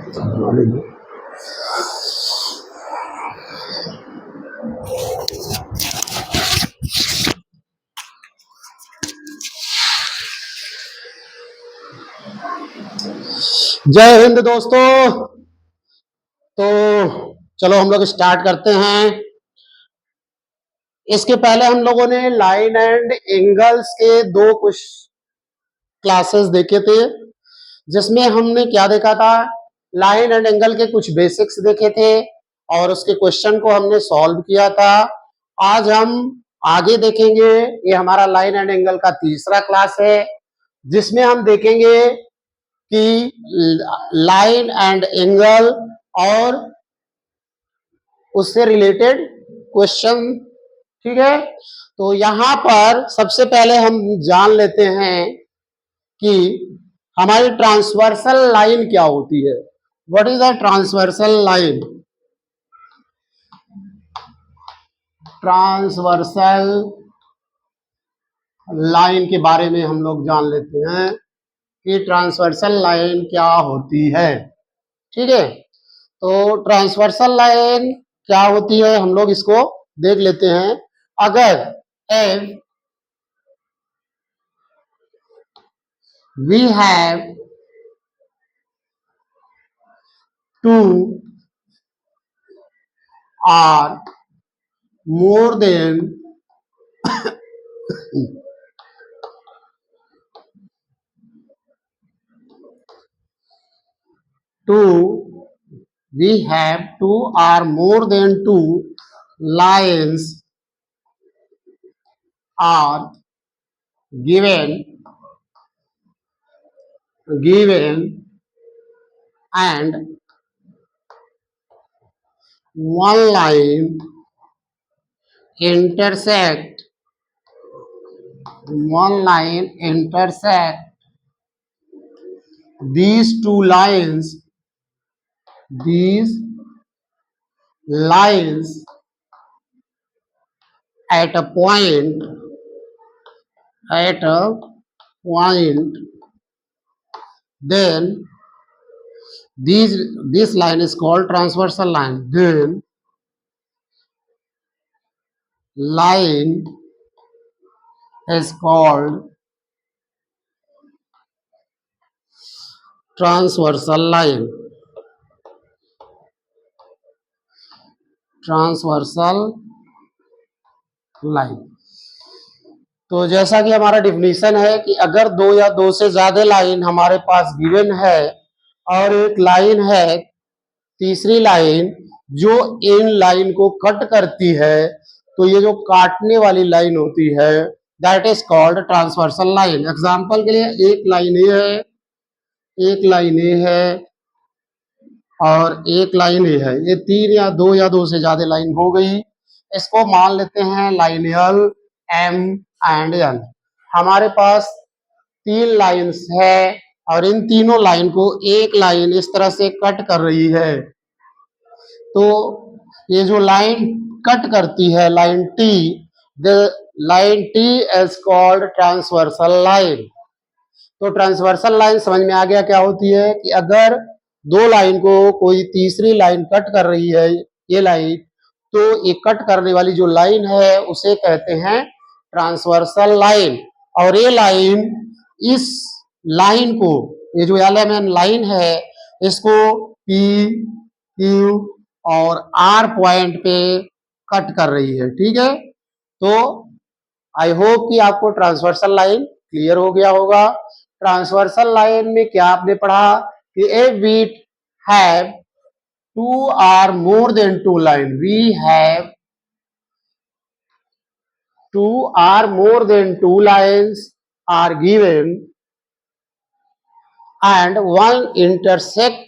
जय हिंद दोस्तों। तो चलो हम लोग स्टार्ट करते हैं। इसके पहले हम लोगों ने लाइन एंड एंगल्स के दो कुछ क्लासेस देखे थे, जिसमें हमने क्या देखा था, लाइन एंड एंगल के कुछ बेसिक्स देखे थे और उसके क्वेश्चन को हमने सॉल्व किया था। आज हम आगे देखेंगे, ये हमारा लाइन एंड एंगल का तीसरा क्लास है, जिसमें हम देखेंगे कि लाइन एंड एंगल और उससे रिलेटेड क्वेश्चन। ठीक है, तो यहां पर सबसे पहले हम जान लेते हैं कि हमारी ट्रांसवर्सल लाइन क्या होती है। What is the transversal line? Transversal line के बारे में हम लोग जान लेते हैं कि ट्रांसवर्सल लाइन क्या होती है। ठीक है, तो ट्रांसवर्सल लाइन क्या होती है हम लोग इसको देख लेते हैं। अगर if we have two or more than two, we have two or more than two lines are given and one line intersect these two lines at a point then this line is called transversal line. Then line is called transversal line. तो जैसा कि हमारा definition है कि अगर दो या दो से ज्यादा लाइन हमारे पास गिवन है और एक लाइन है तीसरी लाइन जो इन लाइन को कट करती है, तो ये जो काटने वाली लाइन होती है that is called transversal line. Example के लिए एक लाइन ए है और एक लाइन ए है, ये तीन या दो से ज्यादा लाइन हो गई। इसको मान लेते हैं line L, M and N. हमारे पास तीन लाइंस है और इन तीनों लाइन को एक लाइन इस तरह से कट कर रही है। तो ये जो लाइन कट करती है line T, the line T is called transversal line. तो ट्रांसवर्सल लाइन समझ में आ गया क्या होती है कि अगर दो लाइन को कोई तीसरी लाइन कट कर रही है, ये लाइन, तो ये कट करने वाली जो लाइन है उसे कहते हैं ट्रांसवर्सल लाइन। और ये लाइन, इस लाइन को, ये जो एलएमएन लाइन है, इसको पी, क्यू और आर पॉइंट पे कट कर रही है। ठीक है, तो आई होप कि आपको ट्रांसवर्सल लाइन क्लियर हो गया होगा। ट्रांसवर्सल लाइन में क्या आपने पढ़ा कि if we have two or more than two line, we have two or more than two lines are given and one intersect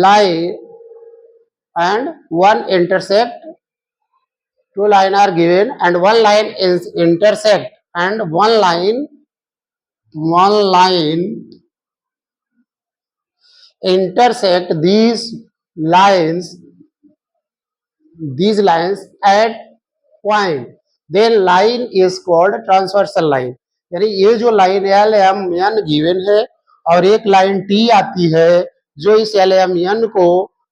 line and one intersect, two line are given and one line is intersect and one line intersect these lines at point, then line is called transversal line। यानी ये जो line L M N given है और एक line T आती है जो इस LMN को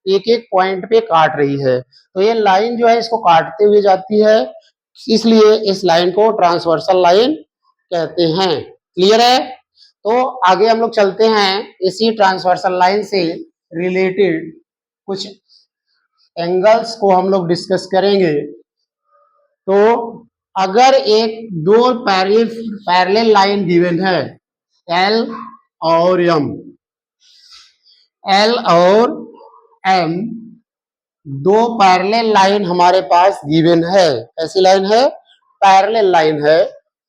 एक एक पॉइंट पे काट रही है। तो ये लाइन जो है इसको काटते हुए जाती है, इसलिए इस लाइन को ट्रांसवर्सल लाइन कहते हैं। क्लियर है? तो आगे हम लोग चलते हैं, इसी ट्रांसवर्सल लाइन से रिलेटेड कुछ एंगल्स को हम लोग डिस्कस करेंगे। तो अगर एक दो पैरेलल लाइन गिवन है, L और M, L और M दो पैरेलल लाइन हमारे पास गिवन है। ऐसी लाइन है, पैरेलल लाइन है,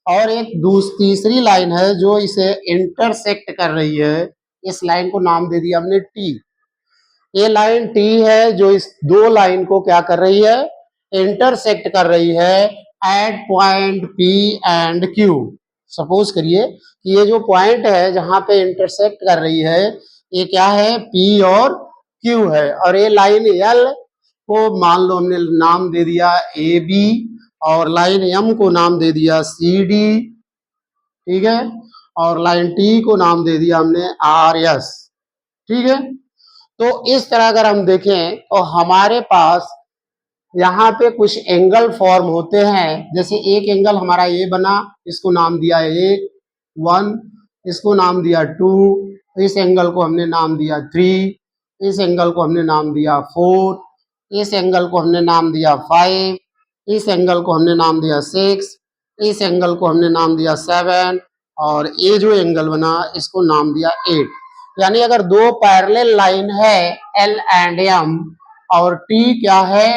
और एक तीसरी लाइन है जो इसे इंटरसेक्ट कर रही है। इस लाइन को नाम दे दिया हमने T। ये लाइन T है जो इस दो लाइन को क्या कर रही है, इंटरसेक्ट कर रही है at point P and Q। Suppose करिए कि ये जो पॉइंट है जहां पे इंटरसेक्ट कर रही है, ये क्या है, P और Q है, और ये लाइन L को मान लो हमने नाम दे दिया AB, और लाइन M को नाम दे दिया CD, ठीक है, और लाइन T को नाम दे दिया हमने RS। ठीक है, तो इस तरह अगर हम देखें तो हमारे पास यहाँ पे कुछ एंगल फॉर्म होते हैं। जैसे एक एंगल हमारा ये बना, इसको नाम दिया 1, इसको नाम दिया 2, इस एंगल को हमने नाम दिया 3, इस एंगल को हमने नाम दिया 4, इस एंगल को हमने नाम दिया 5, इस एंगल को हमने नाम दिया 6, इस एंगल को हमने नाम दिया 7, और ये जो एंगल बना इसको नाम दिया 8। यानी अगर दो पैरेलल लाइन है L एंड M, और T क्या है,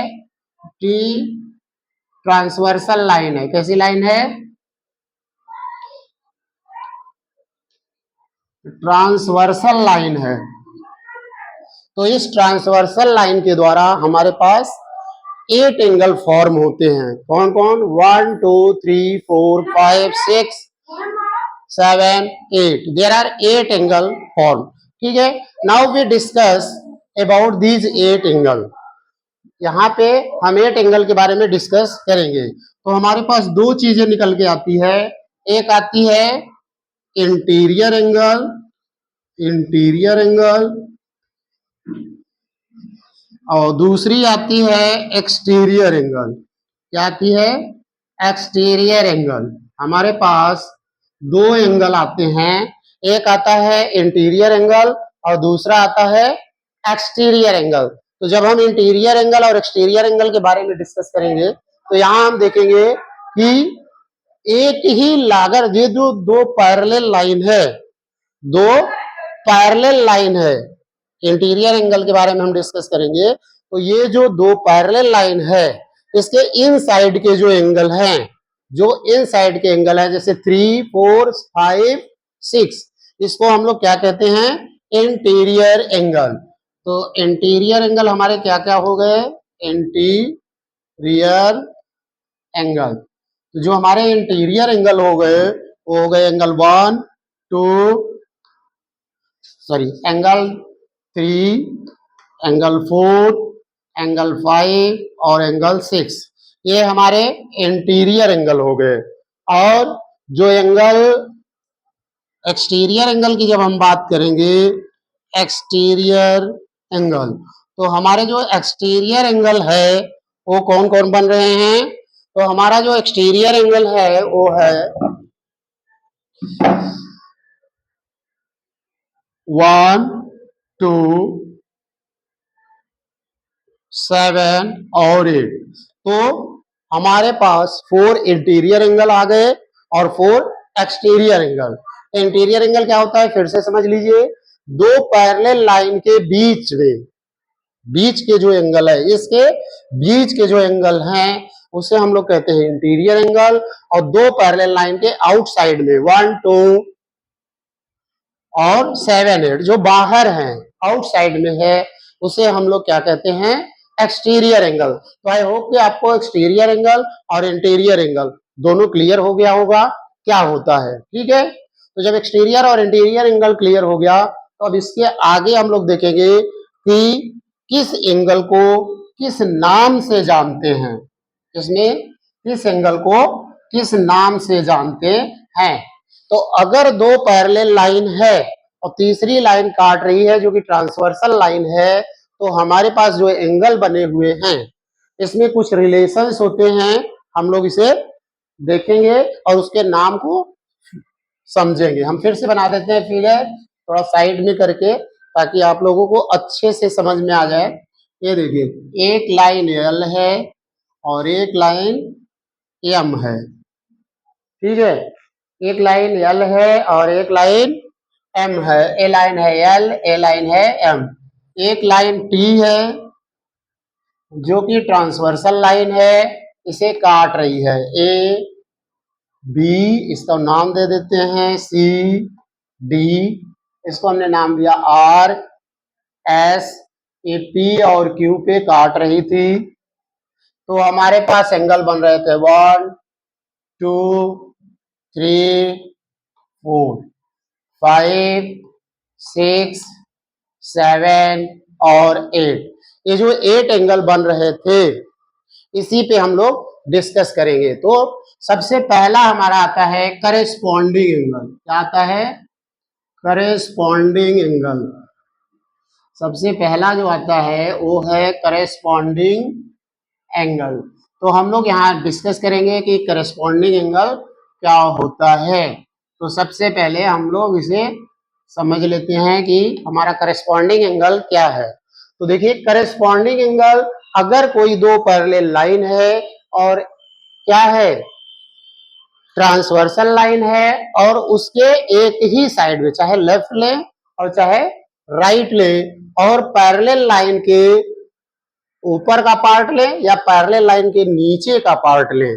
T ट्रांसवर्सल लाइन है। कैसी लाइन है, ट्रांसवर्सल लाइन है। तो इस ट्रांसवर्सल लाइन के द्वारा हमारे पास 8 एंगल फॉर्म होते हैं। कौन कौन, 1 2 3 4 5 6 7 8, देयर आर 8 एंगल फॉर्म। ठीक है, now we discuss about these 8 angle. यहाँ पे हम 8 एंगल के बारे में डिस्कस करेंगे। तो हमारे पास दो चीजें निकल के आती है, एक आती है इंटीरियर एंगल, इंटीरियर एंगल, और दूसरी आती है एक्सटीरियर एंगल। क्या आती है, एक्सटीरियर एंगल। हमारे पास दो एंगल आते हैं, एक आता है इंटीरियर एंगल और दूसरा आता है एक्सटीरियर एंगल। तो जब हम इंटीरियर एंगल और एक्सटीरियर एंगल के बारे में डिस्कस करेंगे तो यहां हम देखेंगे कि एक ही लागर, ये जो दो पैरेलल लाइन है, दो पैरेलल लाइन है, इंटीरियर एंगल के बारे में हम डिस्कस करेंगे। तो ये जो दो पैरेलल लाइन है, इसके इन साइड के जो एंगल हैं, जो इन साइड के एंगल है, जैसे 3 4 5 6, इसको हम लोग क्या कहते हैं, इंटीरियर एंगल। तो इंटीरियर एंगल हमारे क्या क्या हो गए, इंटीरियर एंगल। तो जो हमारे इंटीरियर एंगल हो गए वो हो गए angle 1 2, sorry angle 3, angle 4, angle 5 और एंगल 6। ये हमारे इंटीरियर एंगल हो गए। और जो एंगल एक्सटीरियर एंगल की जब हम बात करेंगे, एक्सटीरियर एंगल, तो हमारे जो एक्सटीरियर एंगल है वो कौन कौन बन रहे हैं। तो हमारा जो एक्सटीरियर एंगल है वो है 1 2 7 और 8। तो हमारे पास 4 इंटीरियर एंगल आ गए और 4 एक्सटीरियर एंगल। इंटीरियर एंगल क्या होता है, फिर से समझ लीजिए, दो पैरेलल लाइन के बीच में, बीच के जो एंगल है, इसके बीच के जो एंगल हैं उसे हम लोग कहते हैं इंटीरियर एंगल। और दो पैरेलल लाइन के आउटसाइड में 1 2 और 7 8 जो बाहर हैं, आउटसाइड में है, उसे हम लोग क्या कहते हैं, एक्सटीरियर एंगल। तो आई होप कि आपको एक्सटीरियर एंगल और इंटीरियर एंगल दोनों क्लियर हो गया होगा क्या होता है। ठीक है, तो जब एक्सटीरियर और इंटीरियर एंगल क्लियर हो गया तो अब इसके आगे हम लोग देखेंगे कि किस एंगल को किस नाम से जानते हैं, इसमें किस एंगल को किस नाम से जानते हैं। तो अगर दो पैरेलल लाइन है और तीसरी लाइन काट रही है जो कि ट्रांसवर्सल लाइन है। तो हमारे पास जो एंगल बने हुए हैं इसमें कुछ रिलेशंस होते हैं, हम लोग इसे देखेंगे और उसके नाम को समझेंगे। हम फिर से बना देते हैं फिगर थोड़ा साइड में करके ताकि आप लोगों को अच्छे से समझ में आ जाए। ये देखिए, एक लाइन एल है और एक लाइन एम है, ठीक है। एक लाइन एल है और एक लाइन एम है। ए लाइन है एल, ए लाइन है एम। एक लाइन टी है जो कि ट्रांसवर्सल लाइन है, इसे काट रही है। ए बी, इसका नाम दे देते हैं सी डी, इसको हमने नाम दिया आर एस। ये पी और क्यू पे काट रही थी, तो हमारे पास एंगल बन रहे थे 1 2 3 4 5 6 7 और 8। ये जो 8 एंगल बन रहे थे इसी पे हम लोग डिस्कस करेंगे। तो सबसे पहला हमारा आता है करेस्पॉन्डिंग एंगल। क्या आता है? Corresponding angle. सबसे पहला जो आता है वो है करेस्पॉन्डिंग एंगल। तो हम लोग यहाँ डिस्कस करेंगे कि करेस्पॉन्डिंग एंगल क्या होता है। तो सबसे पहले हम लोग इसे समझ लेते हैं कि हमारा करेस्पॉन्डिंग एंगल क्या है। तो देखिए, करेस्पॉन्डिंग एंगल, अगर कोई दो पैरेलल लाइन है और क्या है, ट्रांसवर्सल लाइन है और उसके एक ही साइड में चाहे लेफ्ट ले और चाहे राइट ले और पैरेलल लाइन के ऊपर का पार्ट ले या पैरेलल लाइन के नीचे का पार्ट ले,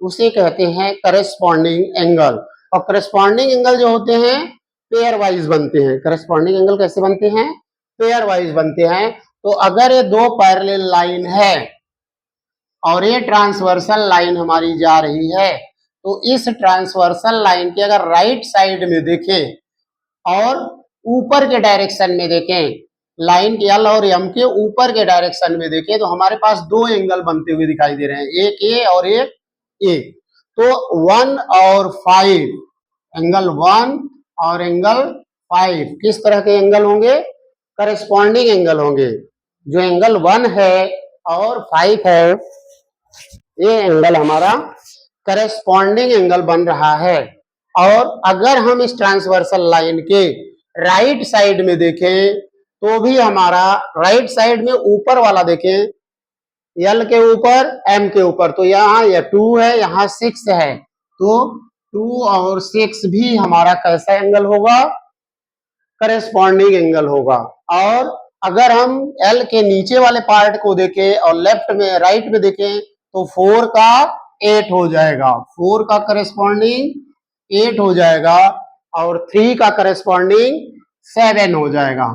उसे कहते हैं करेस्पॉन्डिंग एंगल। और करेस्पॉन्डिंग एंगल जो होते हैं पेयर वाइज बनते हैं। करेस्पॉन्डिंग एंगल कैसे बनते हैं? पेयर वाइज बनते हैं। तो अगर ये दो पैरेलल लाइन है और ये ट्रांसवर्सल लाइन हमारी जा रही है, तो इस ट्रांसवर्सल लाइन के अगर राइट साइड में देखें और ऊपर के डायरेक्शन में देखें, लाइन के एल और एम के ऊपर के डायरेक्शन में देखें, तो हमारे पास दो एंगल बनते हुए दिखाई दे रहे हैं, एक ए और एक ए। तो 1 और 5, एंगल 1 और एंगल 5 किस तरह के एंगल होंगे? करेस्पॉन्डिंग एंगल होंगे। जो एंगल 1 है और 5 है, ये एंगल हमारा करेस्पॉन्डिंग एंगल बन रहा है। और अगर हम इस ट्रांसवर्सल लाइन के राइट साइड में देखें तो भी हमारा राइट साइड में ऊपर वाला देखें, एल के ऊपर एम के ऊपर, तो यहाँ ये 2 है, यहाँ 6 है, तो 2 और 6 भी हमारा कैसा एंगल होगा? करेस्पॉन्डिंग एंगल होगा। और अगर हम एल के नीचे वाले पार्ट को देखें और लेफ्ट में राइट में देखें तो 4 का 8 हो जाएगा, 4 का करेस्पॉन्डिंग 8 हो जाएगा और 3 का करेस्पॉन्डिंग 7 हो जाएगा,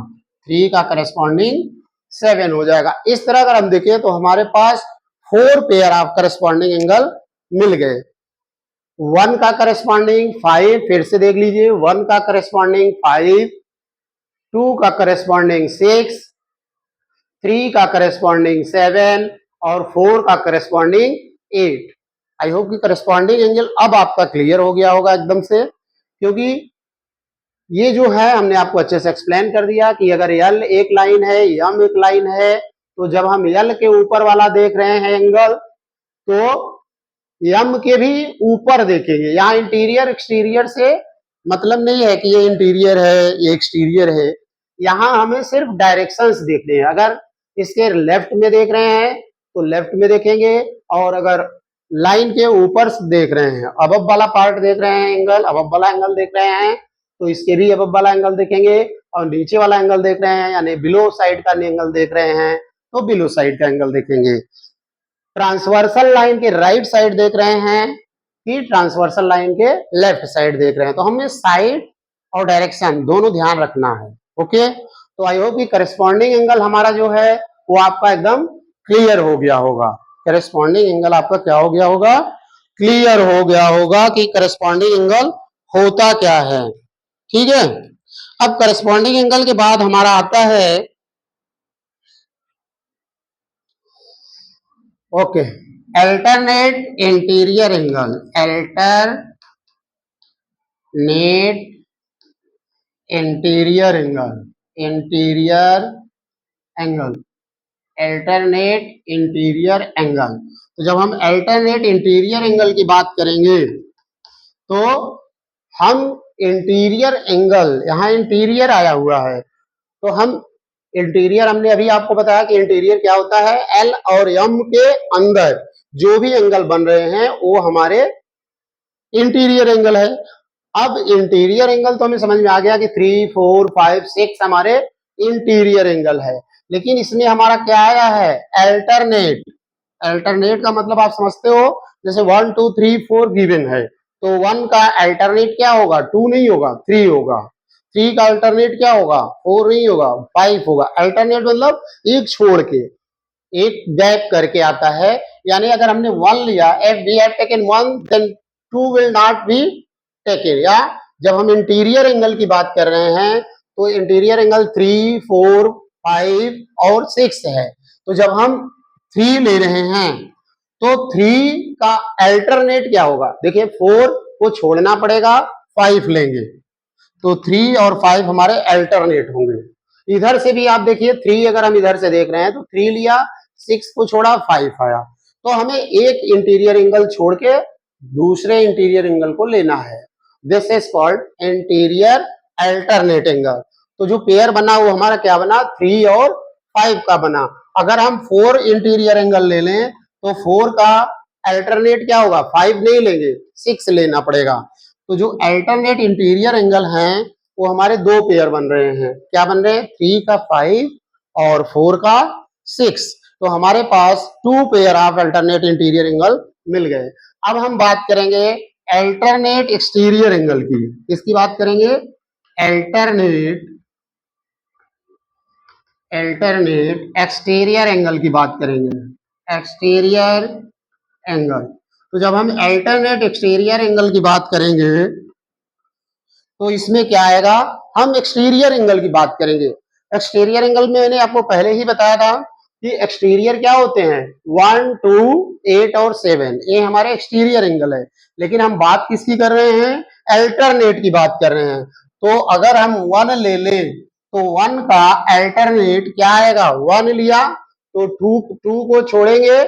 3 का करेस्पॉन्डिंग 7 हो जाएगा। इस तरह अगर हम देखें तो हमारे पास 4 पेयर ऑफ करेस्पॉन्डिंग एंगल मिल गए। 1 का करेस्पॉन्डिंग 5, फिर से देख लीजिए, 1 का करेस्पॉन्डिंग 5, 2 का करेस्पॉन्डिंग 6, 3 का करेस्पॉन्डिंग 7 और 4 का करेस्पॉन्डिंग 8। आई होप कि करेस्पॉन्डिंग एंगल अब आपका क्लियर हो गया होगा एकदम से, क्योंकि ये जो है हमने आपको अच्छे से एक्सप्लेन कर दिया कि अगर एल एक लाइन है, एम एक लाइन है, तो जब हम एल के ऊपर वाला देख रहे हैं एंगल, तो एम के भी ऊपर देखेंगे। यहाँ इंटीरियर एक्सटीरियर से मतलब नहीं है कि ये इंटीरियर है ये एक्सटीरियर है, यहाँ हमें सिर्फ डायरेक्शंस देखने हैं। अगर इसके लेफ्ट में देख रहे हैं तो लेफ्ट में देखेंगे, और अगर लाइन के ऊपर देख रहे हैं, अबव वाला पार्ट देख रहे हैं एंगल, अबव वाला एंगल देख रहे हैं, तो इसके भी अबव वाला एंगल देखेंगे। और नीचे वाला एंगल देख रहे हैं यानी बिलो साइड का एंगल देख रहे हैं, तो बिलो साइड का एंगल देखेंगे। ट्रांसवर्सल लाइन के राइट साइड देख रहे हैं कि ट्रांसवर्सल लाइन के लेफ्ट साइड देख रहे हैं, तो हमें साइड और डायरेक्शन दोनों ध्यान रखना है। ओके, तो आई होप कि करेस्पॉन्डिंग एंगल हमारा जो है वो आपका एकदम क्लियर हो गया होगा। करेस्पॉन्डिंग एंगल आपका क्या हो गया होगा? क्लियर हो गया होगा कि करेस्पॉन्डिंग एंगल होता क्या है। ठीक है, अब करेस्पॉन्डिंग एंगल के बाद हमारा आता है okay alternate interior angle. Alternate interior angle, interior angle, alternate interior angle. तो जब हम अल्टरनेट इंटीरियर एंगल की बात करेंगे तो हम इंटीरियर एंगल, यहाँ इंटीरियर आया हुआ है, तो हम इंटीरियर, हमने अभी आपको बताया कि इंटीरियर क्या होता है, एल और एम के अंदर जो भी एंगल बन रहे हैं वो हमारे इंटीरियर एंगल है। अब इंटीरियर एंगल तो हमें समझ में आ गया कि 3, 4, 5, 6 हमारे इंटीरियर एंगल है, लेकिन इसमें हमारा क्या आया है, अल्टरनेट। अल्टरनेट का मतलब आप समझते हो, जैसे 1, 2, 3, 4 गिवन है, तो 1 का अल्टरनेट क्या होगा, 2 नहीं होगा, 3 होगा। 3 का अल्टरनेट क्या होगा, 4 नहीं होगा, 5 होगा। अल्टरनेट मतलब एक छोड़ के, एक गैप करके आता है। यानी अगर हमने 1 लिया, if we have taken 1 then 2 will not be taken. या जब हम इंटीरियर एंगल की बात कर रहे हैं तो इंटीरियर एंगल 3, 4, 5 और 6 है। तो जब हम 3 ले रहे हैं तो 3 का अल्टरनेट क्या होगा, देखिए 4 को छोड़ना पड़ेगा, 5 लेंगे, तो 3 और 5 हमारे अल्टरनेट होंगे। इधर से भी आप देखिए 3, अगर हम इधर से देख रहे हैं तो 3 लिया, 6 को छोड़ा, 5 आया, तो हमें एक इंटीरियर एंगल छोड़ के दूसरे इंटीरियर एंगल को लेना है। This is called interior alternate angle. तो जो पेयर बना वो हमारा क्या बना, 3 और 5 का बना। अगर हम 4 इंटीरियर एंगल ले लें तो 4 का अल्टरनेट क्या होगा, 5 नहीं लेंगे, 6 लेना पड़ेगा। तो जो अल्टरनेट इंटीरियर एंगल हैं वो हमारे दो पेयर बन रहे हैं, क्या बन रहे हैं, 3 का 5 और 4 का 6। तो हमारे पास 2 pair of alternate interior angle मिल गए। अब हम बात करेंगे अल्टरनेट एक्सटीरियर एंगल की। किसकी बात करेंगे, अल्टरनेट, अल्टरनेट एक्सटीरियर एंगल की बात करेंगे, एक्सटीरियर एंगल। तो जब हम अल्टरनेट एक्सटीरियर एंगल की बात करेंगे तो इसमें क्या आएगा, हम एक्सटीरियर एंगल की बात करेंगे। एक्सटीरियर एंगल में मैंने आपको पहले ही बताया था कि एक्सटीरियर क्या होते हैं, 1, 2, 8 और 7, ये हमारे एक्सटीरियर एंगल है। लेकिन हम बात किसकी कर रहे हैं, अल्टरनेट की बात कर रहे हैं। तो अगर हम 1 ले लें तो 1 का अल्टरनेट क्या आएगा, 1 लिया तो 2 को छोड़ेंगे,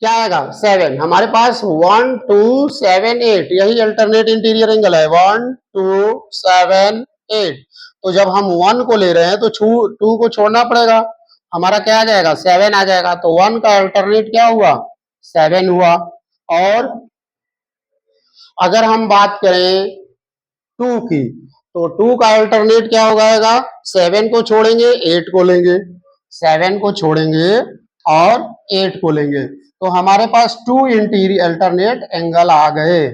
क्या आएगा, 7। हमारे पास 1, 2, 7, 8, यही अल्टरनेट इंटीरियर एंगल है, 1, 2, 7, 8। तो जब हम 1 को ले रहे हैं तो 2 को छोड़ना पड़ेगा, हमारा क्या आ जाएगा, 7 आ जाएगा। तो 1 का अल्टरनेट क्या हुआ, 7 हुआ। और अगर हम बात करें 2 की तो 2 का अल्टरनेट क्या हो जाएगा, 7 को छोड़ेंगे, 8 को लेंगे, 7 को छोड़ेंगे और 8 को लेंगे, तो हमारे पास 2 इंटीरियर अल्टरनेट एंगल आ गए।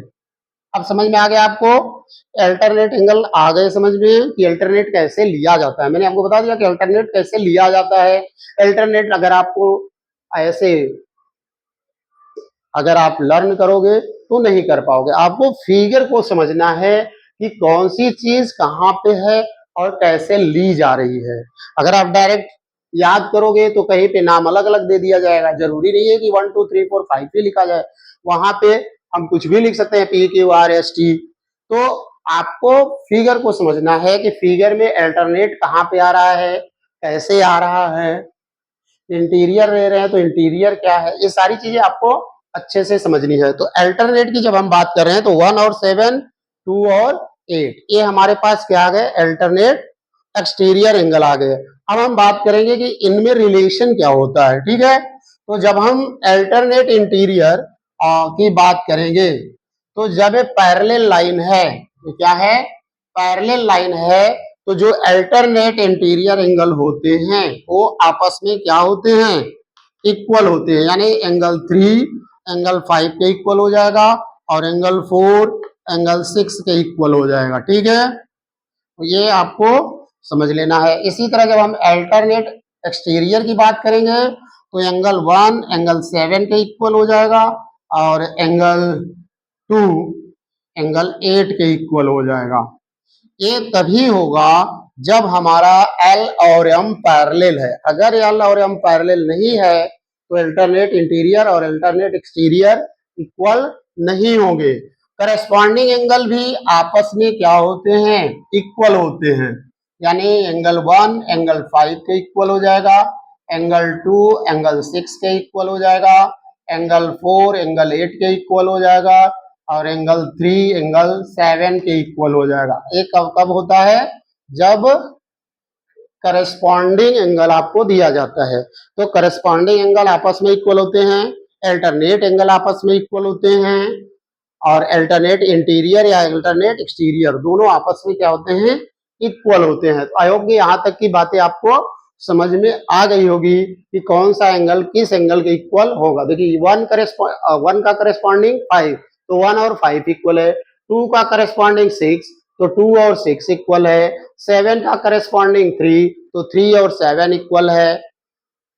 अब समझ में आ गया आपको, अल्टरनेट एंगल आ गए समझ में कि अल्टरनेट कैसे लिया जाता है। मैंने आपको बता दिया कि अल्टरनेट कैसे लिया जाता है। अल्टरनेट अगर आपको ऐसे, अगर आप लर्न करोगे तो नहीं कर पाओगे, आपको फिगर को समझना है कि कौन सी चीज कहाँ पे है और कैसे ली जा रही है। अगर आप डायरेक्ट याद करोगे तो कहीं पे नाम अलग अलग दे दिया जाएगा, जरूरी नहीं है कि 1, 2, 3, 4, 5 ही लिखा जाए, वहां पे हम कुछ भी लिख सकते हैं, PQRST। तो आपको फिगर को समझना है कि फिगर में अल्टरनेट कहाँ पे आ रहा है, कैसे आ रहा है, इंटीरियर ले रहे हैं तो इंटीरियर क्या है, ये सारी चीजें आपको अच्छे से समझनी है। तो अल्टरनेट की जब हम बात कर रहे हैं तो 1 और 7, 2 और 8, ये हमारे पास क्या आ गए, अल्टरनेट एक्सटीरियर एंगल आ गए। अब हम बात करेंगे कि इनमें रिलेशन क्या होता है, ठीक है। तो जब हम अल्टरनेट इंटीरियर की बात करेंगे तो जब ये पैरेलल लाइन है, तो क्या है, पैरेलल लाइन है, तो जो अल्टरनेट इंटीरियर एंगल होते हैं वो आपस में क्या होते हैं, इक्वल होते हैं। यानी एंगल 3 एंगल 5 के इक्वल हो जाएगा और एंगल 4 एंगल 6 के इक्वल हो जाएगा, ठीक है। तो ये आपको समझ लेना है। इसी तरह जब हम अल्टरनेट एक्सटीरियर की बात करेंगे तो एंगल 1 एंगल 7 के इक्वल हो जाएगा और एंगल 2 एंगल 8 के इक्वल हो जाएगा। ये तभी होगा जब हमारा L और M पैरेलल है। अगर L और M पैरेलल नहीं है तो अल्टरनेट इंटीरियर और अल्टरनेट एक्सटीरियर इक्वल नहीं होंगे। करस्पॉन्डिंग एंगल भी आपस में क्या होते हैं, इक्वल होते हैं। यानी एंगल 1 एंगल 5 के इक्वल हो जाएगा, एंगल 2 एंगल 6 के इक्वल हो जाएगा, एंगल 4 एंगल 8 के इक्वल हो जाएगा, और एंगल 3 एंगल 7 के इक्वल हो जाएगा। ये कब कब होता है, जब करस्पॉन्डिंग एंगल आपको दिया जाता है। तो करस्पॉन्डिंग एंगल आपस में इक्वल होते हैं, अल्टरनेट एंगल आपस में इक्वल होते हैं, और अल्टरनेट इंटीरियर या अल्टरनेट एक्सटीरियर दोनों आपस में क्या होते हैं, इक्वल होते हैं। तो आई होप कि यहाँ तक की बातें आपको समझ में आ गई होगी कि कौन सा एंगल किस एंगल के इक्वल होगा। देखिए वन का करस्पॉन्डिंग 5, तो 1 और 5 इक्वल है। 2 का करस्पॉन्डिंग 6, तो 2 और 6 इक्वल है। 7 का करस्पॉन्डिंग 3, तो 3 और 7 इक्वल है।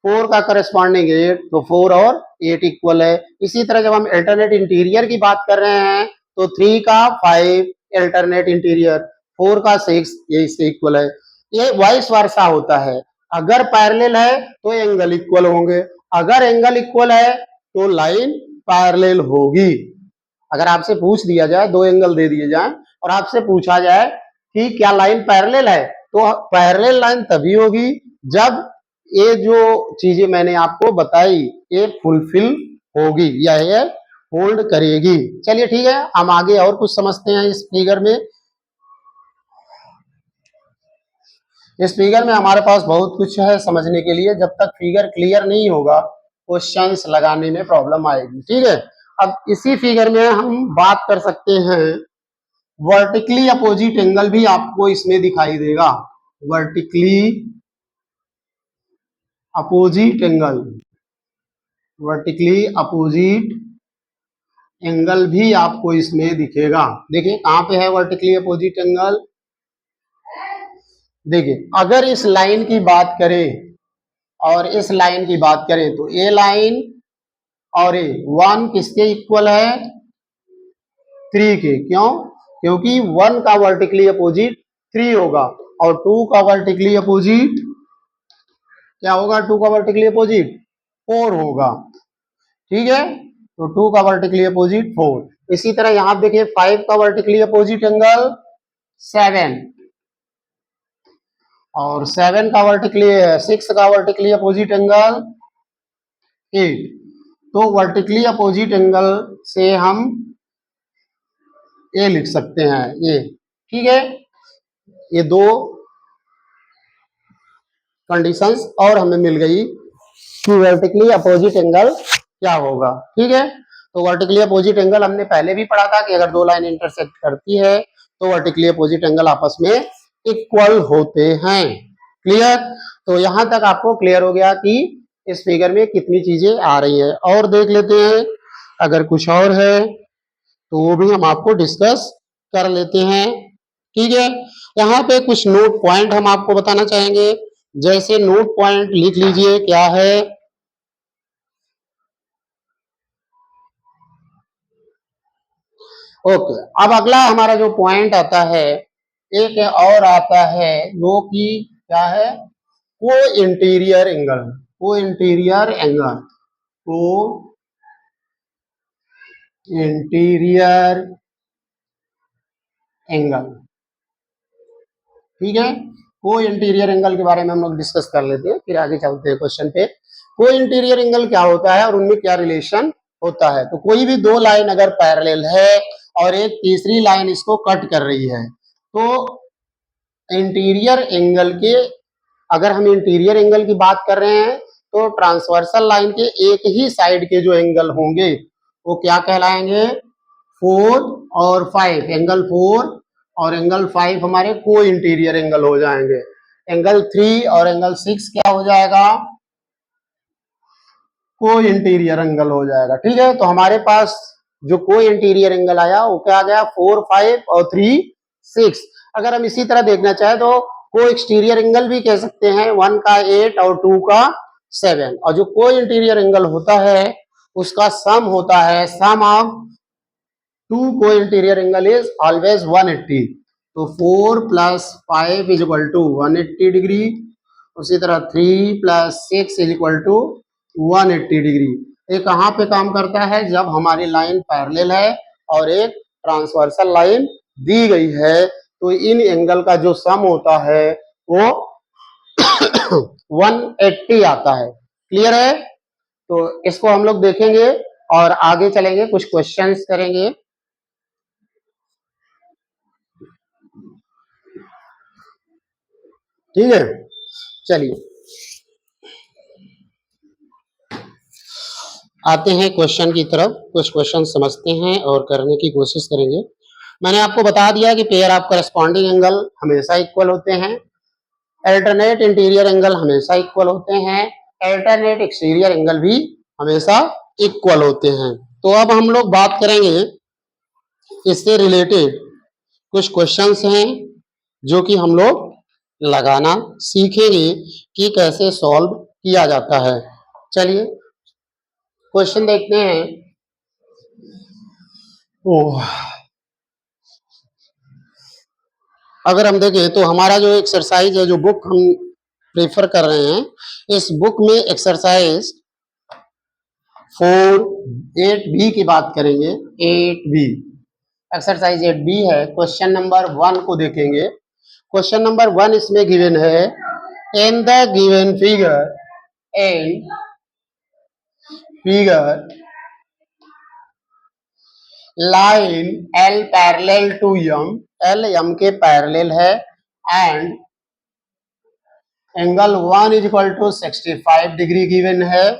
4 का करस्पॉन्डिंग 8, तो 4 और 8 इक्वल है। इसी तरह जब हम अल्टरनेट इंटीरियर की बात कर रहे हैं तो 3 का 5 अल्टरनेट इंटीरियर, 4 का 6 ये इससे इक्वल है। ये वाइस वर्सा होता है, अगर पैरेलल है तो एंगल इक्वल होंगे, अगर एंगल इक्वल है तो लाइन पैरेलल होगी। अगर आपसे पूछ दिया जाए, दो एंगल दे दिए जाए और आपसे पूछा जाए कि क्या लाइन पैरेलल है, तो पैरेलल लाइन तभी होगी जब ये जो चीजें मैंने आपको बताई ये फुलफिल होगी या ये होल्ड करेगी। चलिए ठीक है, हम आगे और कुछ समझते हैं इस फिगर में। इस फिगर में हमारे पास बहुत कुछ है समझने के लिए। जब तक फिगर क्लियर नहीं होगा क्वेश्चंस लगाने में प्रॉब्लम आएगी। ठीक है, अब इसी फिगर में हम बात कर सकते हैं, वर्टिकली अपोजिट एंगल भी आपको इसमें दिखाई देगा। Vertically opposite angle, vertically opposite angle भी आपको इसमें दिखेगा। देखिए कहां पे है वर्टिकली अपोजिट एंगल। देखिए अगर इस लाइन की बात करें और इस लाइन की बात करें तो ये लाइन और ये 1 किसके इक्वल है, 3 के। क्यों, क्योंकि 1 का वर्टिकली अपोजिट 3 होगा और 2 का वर्टिकली अपोजिट क्या होगा, 2 का वर्टिकली अपोजिट 4 होगा। ठीक है, तो 2 का वर्टिकली अपोजिट 4। इसी तरह यहां देखिए 5 का वर्टिकली अपोजिट एंगल 7 और 7 का वर्टिकली 6 का वर्टिकली अपोजिट एंगल 8। तो वर्टिकली अपोजिट एंगल से हम ये लिख सकते हैं ये। ठीक है, ये दो कंडीशंस और हमें मिल गई कि वर्टिकली अपोजिट एंगल क्या होगा। ठीक है, तो वर्टिकली अपोजिट एंगल हमने पहले भी पढ़ा था कि अगर दो लाइन इंटरसेक्ट करती है तो वर्टिकली अपोजिट एंगल आपस में इक्वल होते हैं। क्लियर, तो यहां तक आपको क्लियर हो गया कि इस फिगर में कितनी चीजें आ रही है। और देख लेते हैं, अगर कुछ और है तो वो भी हम आपको डिस्कस कर लेते हैं। ठीक है, यहाँ पे कुछ नोट पॉइंट हम आपको बताना चाहेंगे। जैसे नोट पॉइंट लिख लीजिए, क्या है, ओके। अब अगला हमारा जो पॉइंट आता है, एक और आता है वो कि क्या है, को इंटीरियर एंगल। को इंटीरियर एंगल, को इंटीरियर एंगल। ठीक है, को इंटीरियर एंगल के बारे में हम लोग डिस्कस कर लेते हैं, फिर आगे चलते हैं क्वेश्चन पे। को इंटीरियर एंगल क्या होता है और उनमें क्या रिलेशन होता है। तो कोई भी दो लाइन अगर पैरेलल है और एक तीसरी लाइन इसको कट कर रही है, तो इंटीरियर एंगल के, अगर हम इंटीरियर एंगल की बात कर रहे हैं तो ट्रांसवर्सल लाइन के एक ही साइड के जो एंगल होंगे वो क्या कहलाएंगे, 4 और 5। एंगल 4 और एंगल 5 हमारे को इंटीरियर एंगल हो जाएंगे। एंगल 3 और एंगल 6 क्या हो जाएगा, को इंटीरियर एंगल हो जाएगा। ठीक है, तो हमारे पास जो को इंटीरियर एंगल आया वो क्या आ गया, 4, 5 और 3, 6। अगर हम इसी तरह देखना चाहे तो को एक्सटीरियर एंगल भी कह सकते हैं, 1 का 8 और 2 का 7। और जो को इंटीरियर एंगल होता है उसका सम होता है, सम ऑफ टू को इंटीरियर एंगल इज ऑलवेज 180। तो 4 + 5 इज इक्वल टू 180 डिग्री। उसी तरह 3 + 6 इज इक्वल टू 180 डिग्री। ये कहाँ पे काम करता है, जब हमारी लाइन पैरेलल है और एक ट्रांसवर्सल लाइन दी गई है तो इन एंगल का जो सम होता है वो 180 आता है। क्लियर है? तो इसको हम लोग देखेंगे और आगे चलेंगे, कुछ क्वेश्चंस करेंगे। ठीक है, चलिए आते हैं क्वेश्चन की तरफ। कुछ क्वेश्चन समझते हैं और करने की कोशिश करेंगे। मैंने आपको बता दिया कि पेयर ऑफ करस्पॉन्डिंग एंगल हमेशा इक्वल होते हैं, अल्टरनेट इंटीरियर एंगल हमेशा इक्वल होते हैं, अल्टरनेट एक्सटीरियर एंगल भी हमेशा इक्वल होते हैं। तो अब हम लोग बात करेंगे इससे रिलेटेड कुछ क्वेश्चंस हैं जो कि हम लोग लगाना सीखेंगे कि कैसे सॉल्व किया जाता है। चलिए क्वेश्चन देखते हैं। ओह, अगर हम देखें तो हमारा जो एक्सरसाइज है, जो बुक हम प्रेफर कर रहे हैं, इस बुक में एक्सरसाइज 8B की बात करेंगे। 8B एक्सरसाइज 8B है। क्वेश्चन नंबर 1 को देखेंगे। क्वेश्चन नंबर 1 इसमें गिवन है, in the given figure line L parallel to M, L M के पैरेलल है, and angle 1 is equal to 65 degree given है।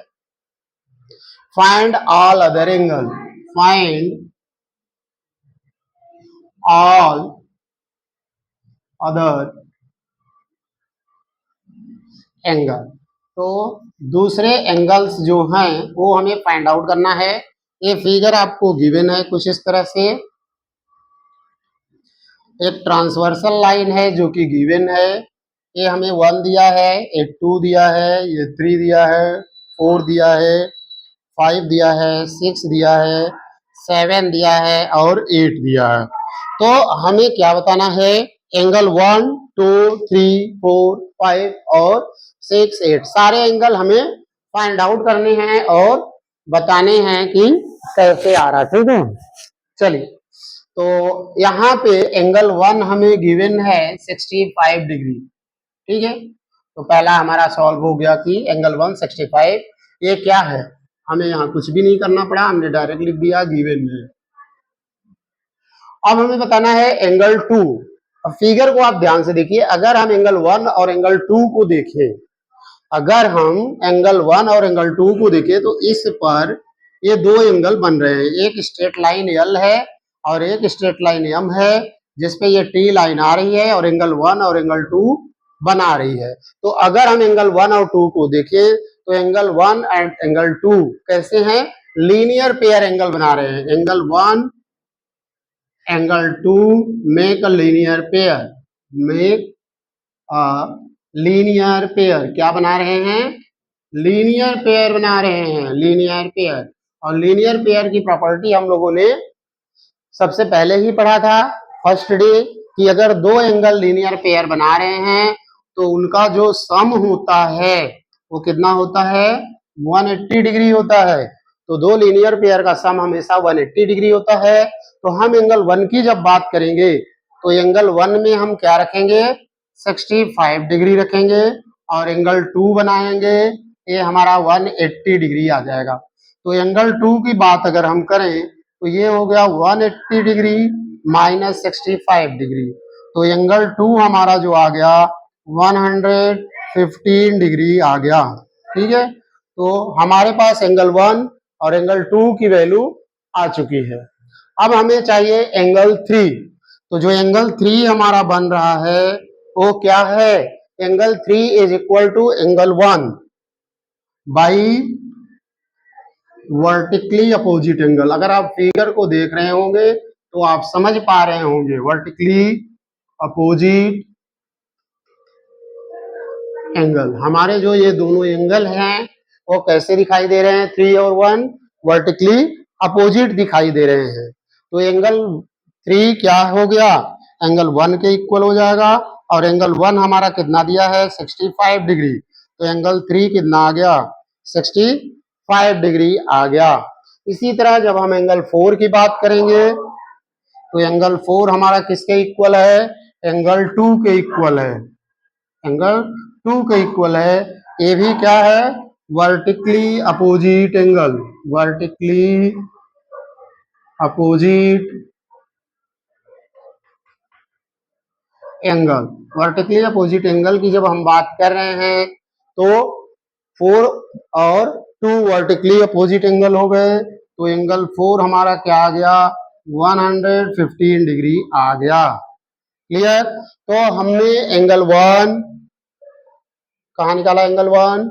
Find all other angle, find all other angle. तो दूसरे एंगल्स जो हैं वो हमें फाइंड आउट करना है। ये फिगर आपको गिवन है कुछ इस तरह से। एक ट्रांसवर्सल लाइन है जो कि गिवन है, ये हमें 1 दिया है, ये 2 दिया है, ये 3 दिया है, 4 दिया है, 5 दिया है, 6 दिया है, 7 दिया है और 8 दिया है। तो हमें क्या बताना है, एंगल 1 2 3 4 5 और 6 8 सारे एंगल हमें फाइंड आउट करने हैं और बताने हैं कि कैसे आ रहा है। ठीक है, चलिए तो यहाँ पे एंगल 1 हमें गिवन है 65 डिग्री। ठीक है, तो पहला हमारा सॉल्व हो गया कि एंगल 1 65। ये क्या है, हमें यहाँ कुछ भी नहीं करना पड़ा, हमने डायरेक्ट लिख दिया गिवन है। अब हमें बताना है एंगल 2। अब फिगर को आप ध्यान से देखिए, अगर हम एंगल 1 और एंगल 2 को देखें, अगर हम एंगल 1 और एंगल 2 को देखें तो इस पर ये दो एंगल बन रहे हैं। एक स्ट्रेट लाइन L है और एक स्ट्रेट लाइन M है, जिसपे ये T लाइन आ रही है और एंगल 1 और एंगल 2 बना रही है। तो अगर हम एंगल 1 और 2 को देखें तो एंगल 1 एंड एंगल 2 कैसे हैं, लीनियर पेयर एंगल बना रहे हैं। Angle 1 angle 2 make a linear pair, make a linear pair. क्या बना रहे हैं, लीनियर पेयर बना रहे हैं, लीनियर पेयर। और लीनियर पेयर की प्रॉपर्टी हम लोगों ने सबसे पहले ही पढ़ा था फर्स्ट डे, कि अगर दो एंगल लीनियर पेयर बना रहे हैं तो उनका जो सम होता है वो कितना होता है, 180 डिग्री होता है। तो दो लीनियर पेयर का सम हमेशा 180 डिग्री होता है। तो हम एंगल 1 की जब बात करेंगे तो एंगल 1 में हम क्या रखेंगे, 65 डिग्री रखेंगे, और एंगल 2 बनाएंगे, ये हमारा 180 डिग्री आ जाएगा। तो एंगल 2 की बात अगर हम करें तो ये हो गया 180 डिग्री माइनस 65 डिग्री। तो एंगल 2 हमारा जो आ गया 115 डिग्री आ गया। ठीक है, तो हमारे पास एंगल 1 और एंगल 2 की वैल्यू आ चुकी है। अब हमें चाहिए एंगल 3। तो जो एंगल 3 हमारा बन रहा है वो क्या है, angle 3 is equal to angle 1 by vertically opposite angle. अगर आप फिगर को देख रहे होंगे तो आप समझ पा रहे होंगे, वर्टिकली अपोजिट एंगल। हमारे जो ये दोनों एंगल हैं वो कैसे दिखाई दे रहे हैं, 3 और 1 वर्टिकली अपोजिट दिखाई दे रहे हैं। तो एंगल 3 क्या हो गया, एंगल 1 के इक्वल हो जाएगा, और एंगल 1 हमारा कितना दिया है, 65 डिग्री। तो एंगल 3 कितना आ गया, 65 डिग्री आ गया। इसी तरह जब हम एंगल 4 की बात करेंगे तो एंगल 4 हमारा किसके इक्वल है? एंगल 2 के इक्वल है, एंगल 2 के इक्वल है। ये भी क्या है? Vertically opposite angle, vertically opposite angle. Vertically opposite angle की जब हम बात कर रहे हैं तो 4 और 2 वर्टिकली अपोजिट एंगल हो गए, तो एंगल 4 हमारा क्या आ गया? 115 डिग्री आ गया। क्लियर? तो हमने एंगल 1 कहाँ निकाला? एंगल 1,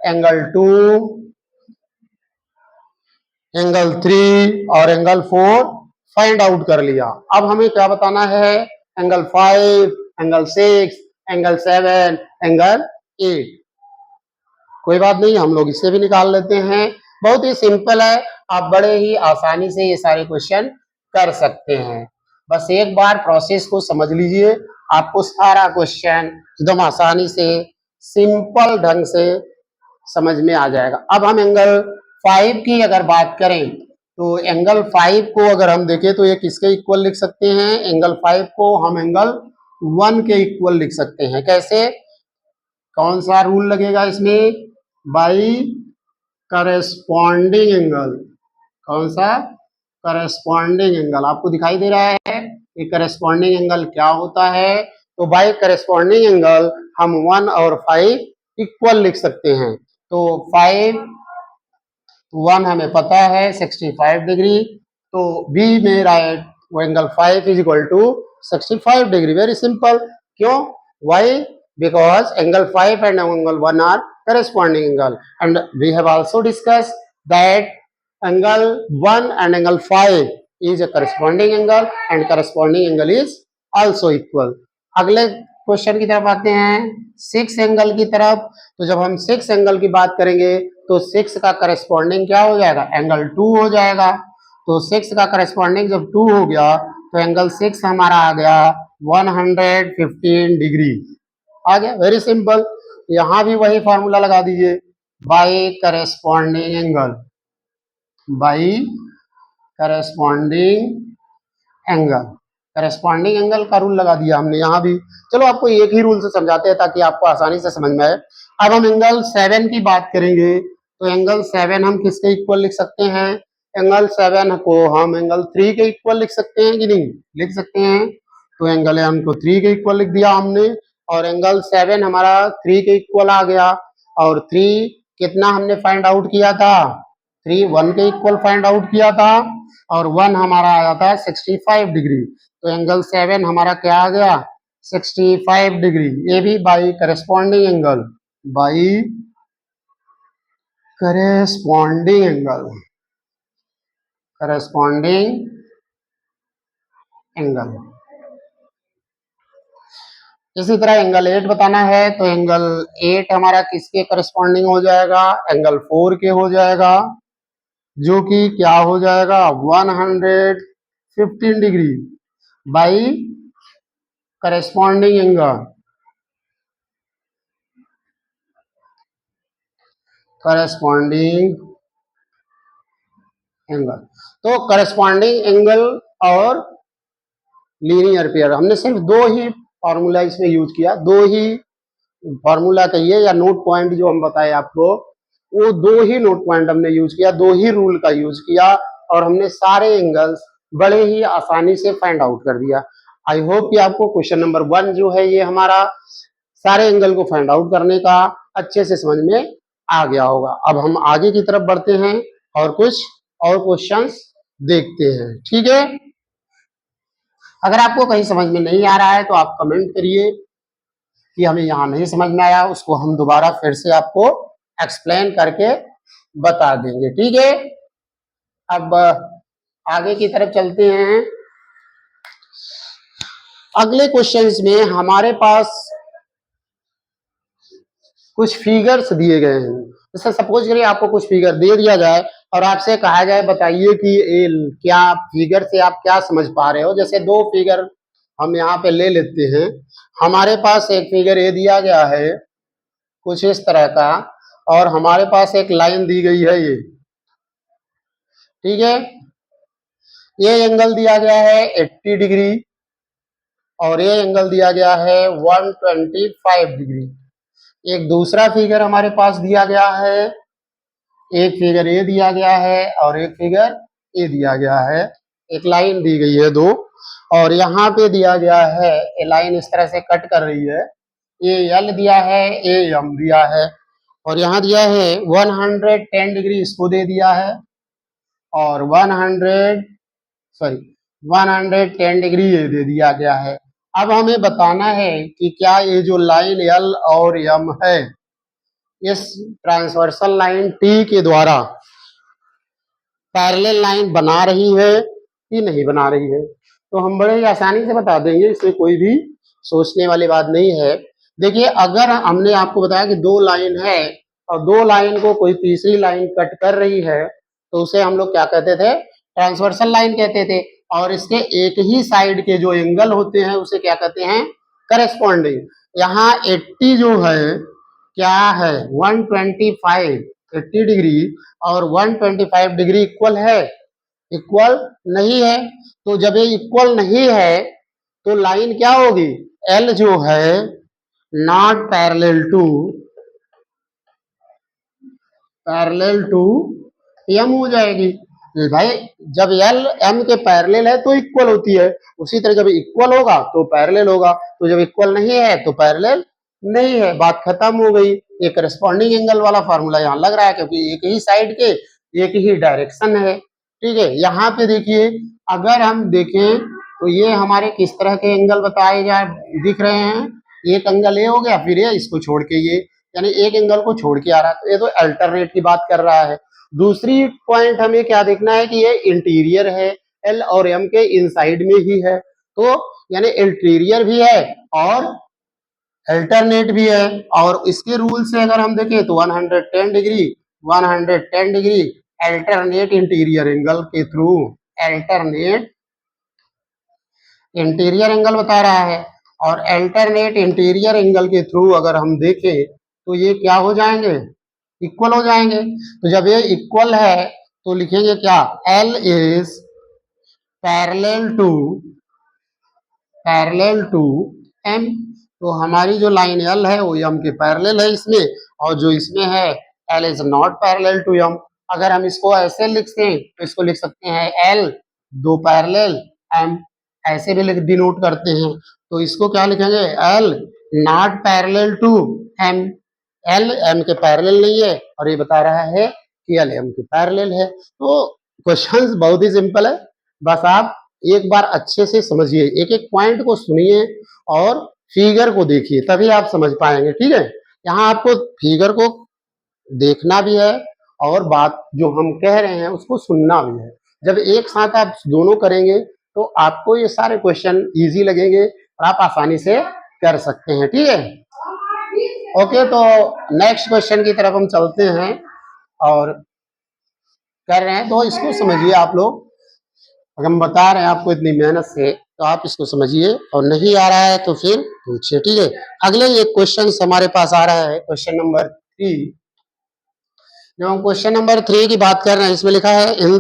एंगल 2, एंगल 3 और एंगल 4 फाइंड आउट कर लिया। अब हमें क्या बताना है? Angle 5, angle 6, angle 7, angle 8। कोई बात नहीं, हम लोग इससे भी निकाल लेते हैं। बहुत ही सिंपल है, आप बड़े ही आसानी से ये सारे क्वेश्चन कर सकते हैं। बस एक बार प्रोसेस को समझ लीजिए, आपको सारा क्वेश्चन एकदम आसानी से सिंपल ढंग से समझ में आ जाएगा। अब हम एंगल 5 की अगर बात करें तो एंगल 5 को अगर हम देखें तो ये किसके इक्वल लिख सकते हैं? एंगल 5 को हम एंगल 1 के इक्वल लिख सकते हैं। कैसे? कौन सा रूल लगेगा इसमें? By corresponding angle. कौन सा? Corresponding angle. आपको दिखाई दे रहा है कि करेस्पॉन्डिंग एंगल क्या होता है? तो बाई करेस्पॉन्डिंग एंगल हम 1 और 5 इक्वल लिख सकते हैं। तो 5 1 हमें पता है 65 डिग्री, तो बी में राइट वो angle 5 is equal to 65 degree. Very simple. क्यों? Why? Because angle 5 and angle 1 are corresponding angle, and we have also discussed that angle 1 and angle 5 is a corresponding angle and corresponding angle is also equal. अगले question की तरफ आते हैं, 6 angle की तरफ। तो जब हम 6 एंगल की बात करेंगे तो 6 का करस्पॉन्डिंग क्या हो जाएगा? एंगल 2 हो जाएगा। तो 6 का करस्पॉन्डिंग जब 2 हो गया तो एंगल 6 हमारा आ गया 115 डिग्री आ गया। Very simple. यहां भी वही फॉर्मूला लगा दीजिए, by corresponding angle, by corresponding angle. Corresponding angle का रूल लगा दिया हमने यहाँ भी। चलो आपको एक ही रूल से समझाते हैं ताकि आपको आसानी से समझ में आए। अब हम एंगल 7 की बात करेंगे तो एंगल 7 हम किसके इक्वल लिख सकते हैं? एंगल 7 को हम एंगल 3 के इक्वल लिख सकते हैं कि नहीं? लिख सकते हैं। तो एंगल एम को 3 के इक्वल लिख दिया हमने, और एंगल 7 हमारा 3 के इक्वल आ गया। और 3 कितना हमने फाइंड आउट किया था? 3 1 के इक्वल फाइंड आउट किया था, और 1 हमारा आया था 65 डिग्री। तो एंगल 7 हमारा क्या आ गया? 65 डिग्री। ये भी by corresponding angle, by corresponding angle, corresponding angle. इसी तरह एंगल 8 बताना है तो एंगल 8 हमारा किसके करस्पॉन्डिंग हो जाएगा? एंगल 4 के हो जाएगा, जो कि क्या हो जाएगा? 115 degree by corresponding angle, corresponding angle. तो करस्पॉन्डिंग एंगल और लीनियर पेयर हमने सिर्फ दो ही फॉर्मूला इसमें यूज किया, दो ही फॉर्मूला कहिए या नोट पॉइंट जो हम बताए आपको, वो दो ही नोट पॉइंट हमने यूज किया, दो ही रूल का यूज किया, और हमने सारे एंगल्स बड़े ही आसानी से फाइंड आउट कर दिया। आई होप कि आपको क्वेश्चन नंबर 1 जो है ये हमारा सारे एंगल को फाइंड आउट करने का अच्छे से समझ में आ गया होगा। अब हम आगे की तरफ बढ़ते हैं और कुछ और क्वेश्चंस देखते हैं। ठीक है? अगर आपको कहीं समझ में नहीं आ रहा है तो आप कमेंट करिए कि हमें यहाँ नहीं समझ में आया, उसको हम दोबारा फिर से आपको एक्सप्लेन करके बता देंगे। ठीक है? अब आगे की तरफ चलते हैं। अगले क्वेश्चंस में हमारे पास कुछ फिगर्स दिए गए हैं। जैसे सपोज करिए आपको कुछ फिगर दे दिया जाए और आपसे कहा जाए बताइए कि क्या फिगर से आप क्या समझ पा रहे हो। जैसे दो फिगर हम यहाँ पे ले लेते हैं। हमारे पास एक फिगर ये दिया गया है कुछ इस तरह का, और हमारे पास एक लाइन दी गई है ये। ठीक है? ये एंगल दिया गया है 80 डिग्री और ये एंगल दिया गया है 125 डिग्री। एक दूसरा फिगर हमारे पास दिया गया है, एक फिगर ए दिया गया है और एक फिगर ए दिया गया है। एक लाइन दी गई है दो, और यहाँ पे दिया गया है, ये लाइन इस तरह से कट कर रही है, ये एल दिया है, ए एम दिया है, और यहाँ दिया है 110 डिग्री इसको दे दिया है, और 110 डिग्री ये दे दिया गया है। अब हमें बताना है कि क्या ये जो लाइन एल और एम है इस ट्रांसवर्सल लाइन टी के द्वारा पैरेलल लाइन बना रही है कि नहीं बना रही है। तो हम बड़े ही आसानी से बता देंगे, इसमें कोई भी सोचने वाली बात नहीं है। देखिए, अगर हमने आपको बताया कि दो लाइन है और दो लाइन को कोई तीसरी लाइन कट कर रही है तो उसे हम लोग क्या कहते थे, ट्रांसवर्सल लाइन कहते थे, और इसके एक ही साइड के जो एंगल होते हैं उसे क्या कहते हैं, करेस्पॉन्डिंग। यहाँ 80 जो है क्या है, 125 80 डिग्री और 125 डिग्री इक्वल है, इक्वल नहीं है। तो जब ये इक्वल नहीं है तो लाइन क्या होगी, एल जो है नॉट पैरेलल टू एम हो जाएगी। भाई जब एल एम के पैरेलल है तो इक्वल होती है, उसी तरह जब इक्वल होगा तो पैरेलल होगा, तो जब इक्वल नहीं है तो पैरेलल नहीं है, बात खत्म हो गई। ये करस्पॉन्डिंग एंगल वाला फार्मूला यहाँ लग रहा है क्योंकि एक ही साइड के एक ही डायरेक्शन है। ठीक है, यहाँ पे देखिए, अगर हम देखें तो ये हमारे किस तरह के एंगल बताए जा दिख रहे हैं, एक एंगल ये हो गया, फिर ये इसको छोड़ के ये, यानी एक एंगल को छोड़ के आ रहा है, तो ये तो अल्टरनेट की बात कर रहा है। दूसरी पॉइंट हमें क्या देखना है कि ये इंटीरियर है, एल और एम के इनसाइड में ही है, तो यानी इंटीरियर भी है और अल्टरनेट भी है। और इसके रूल से अगर हम देखें तो 110 degree 110 degree alternate interior angle के थ्रू, अल्टरनेट इंटीरियर एंगल बता रहा है, और अल्टरनेट इंटीरियर एंगल के थ्रू अगर हम देखें तो ये क्या हो जाएंगे, इक्वल हो जाएंगे। तो जब ये इक्वल है तो लिखेंगे क्या, L is parallel to M. तो हमारी जो लाइन एल है वो एम के पैरेलल है इसमें, और जो इसमें है L is not parallel to M. अगर हम इसको ऐसे लिखते हैं तो इसको लिख सकते हैं एल दो पैरेलल एम, ऐसे भी डिनोट करते हैं। तो इसको क्या लिखेंगे, L not parallel to M, L M के पैरेलल नहीं है, और ये बता रहा है कि एल एम के पैरेलल है। तो क्वेश्चंस बहुत ही सिंपल है, बस आप एक बार अच्छे से समझिए, एक एक पॉइंट को सुनिए और फिगर को देखिए, तभी आप समझ पाएंगे। ठीक है, यहाँ आपको फिगर को देखना भी है और बात जो हम कह रहे हैं उसको सुनना भी है। जब एक साथ आप दोनों करेंगे तो आपको ये सारे क्वेश्चन इजी लगेंगे और आप आसानी से कर सकते हैं। ठीक है, ओके, तो नेक्स्ट क्वेश्चन की तरफ हम चलते हैं और कर रहे हैं, तो इसको समझिए आप लोग। अगर हम बता रहे हैं आपको इतनी मेहनत से तो आप इसको समझिए, और नहीं आ रहा है तो फिर पूछिए। ठीक है, अगले एक क्वेश्चन हमारे पास आ रहा है, क्वेश्चन नंबर 3। जब हम क्वेश्चन नंबर 3 की बात कर रहे हैं, इसमें लिखा है in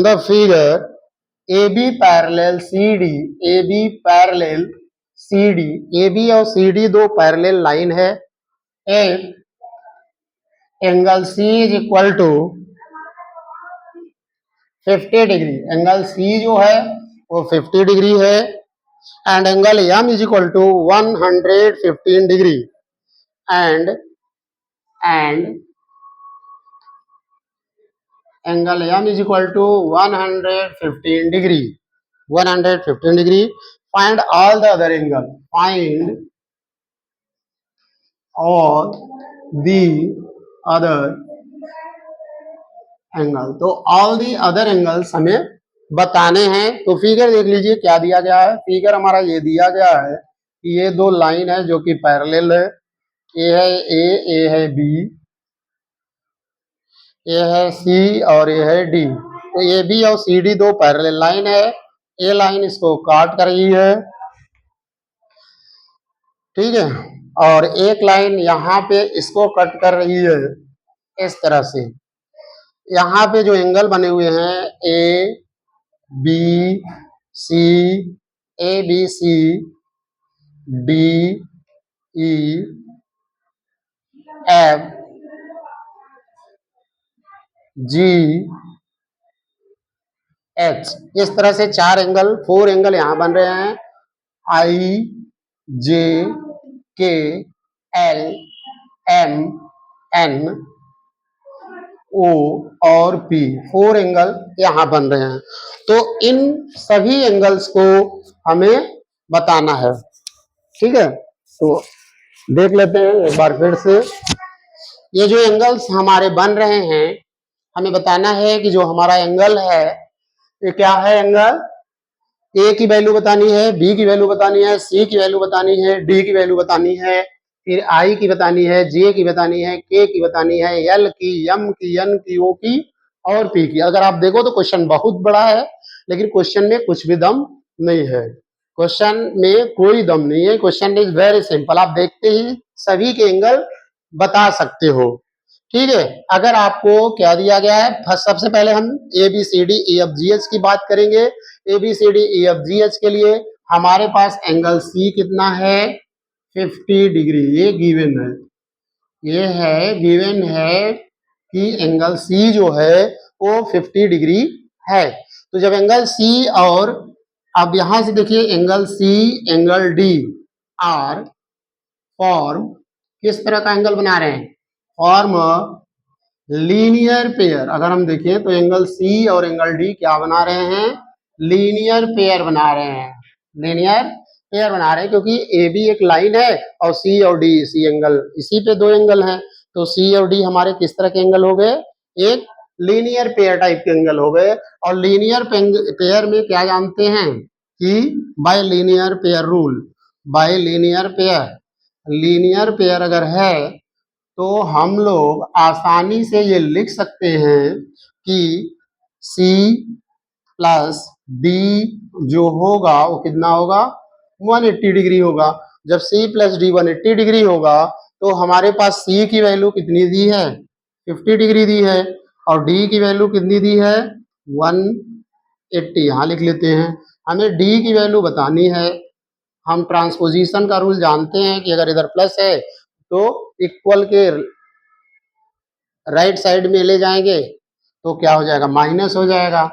the figure AB parallel CD, AB parallel CD, AB और CD दो पैरेलल लाइन है, and angle C is equal to 50 degree, angle C जो है वो 50 डिग्री है, and angle M is equal to 115 degree, and angle M is equal to 115 degree, 115 degree. Find all the other angle, find all the other angle. तो all the other angles हमें बताने हैं। तो figure देख लीजिए क्या दिया गया है, फिगर हमारा ये दिया गया है कि ये दो लाइन है जो कि पैरेलल है, ए है ए है बी, ए है सी और ए है डी। तो ए बी और सी डी दो पैरेलल लाइन है, ए लाइन इसको काट कर रही है। ठीक है, और एक लाइन यहाँ पे इसको कट कर रही है इस तरह से। यहाँ पे जो एंगल बने हुए हैं A B C, A B C, D E F G H, इस तरह से फोर एंगल यहाँ बन रहे हैं। आई जे के एल एम एन ओ और पी, फोर एंगल यहाँ बन रहे हैं। तो इन सभी एंगल्स को हमें बताना है। ठीक है, तो देख लेते हैं एक बार फिर से। ये जो एंगल्स हमारे बन रहे हैं, हमें बताना है कि जो हमारा एंगल है ये क्या है। एंगल ए की वैल्यू बतानी है, बी की वैल्यू बतानी है, सी की वैल्यू बतानी है, डी की वैल्यू बतानी है, फिर आई की बतानी है, जे की बतानी है, के की बतानी है, एल की, एम की, एन की, ओ की और पी की। अगर आप देखो तो क्वेश्चन बहुत बड़ा है, लेकिन क्वेश्चन में कुछ भी दम नहीं है। क्वेश्चन में कोई दम नहीं है। क्वेश्चन इज वेरी सिंपल, आप देखते ही सभी के एंगल बता सकते हो। ठीक है, अगर आपको क्या दिया गया है, सबसे पहले हम A B C D E F G H की बात करेंगे। A B C D E F G H के लिए हमारे पास एंगल सी कितना है, 50 डिग्री, ये गिवन है। ये है गिवन है कि एंगल सी जो है वो 50 डिग्री है। तो जब एंगल सी और अब यहां से देखिए angle C angle D are form किस तरह का एंगल बना रहे हैं, फॉर्म लीनियर पेयर। अगर हम देखें तो एंगल सी और एंगल डी क्या बना रहे हैं, लीनियर पेयर बना रहे हैं। लीनियर पेयर बना रहे हैं क्योंकि ए बी एक लाइन है और सी और डी इसी एंगल, इसी पे दो एंगल हैं। तो सी और डी हमारे किस तरह के एंगल हो गए, एक लीनियर पेयर टाइप के एंगल हो गए। और लीनियर पेयर में क्या जानते हैं कि bye linear pair rule, bye linear pair अगर है तो हम लोग आसानी से ये लिख सकते हैं कि C प्लस डी जो होगा वो कितना होगा, 180 डिग्री होगा। जब C प्लस डी 180 डिग्री होगा तो हमारे पास C की वैल्यू कितनी दी है, 50 डिग्री दी है, और D की वैल्यू कितनी दी है, 180। यहाँ लिख लेते हैं। हमें D की वैल्यू बतानी है। हम ट्रांसपोजिशन का रूल जानते हैं कि अगर इधर प्लस है तो इक्वल के राइट साइड में ले जाएंगे तो क्या हो जाएगा, माइनस हो जाएगा।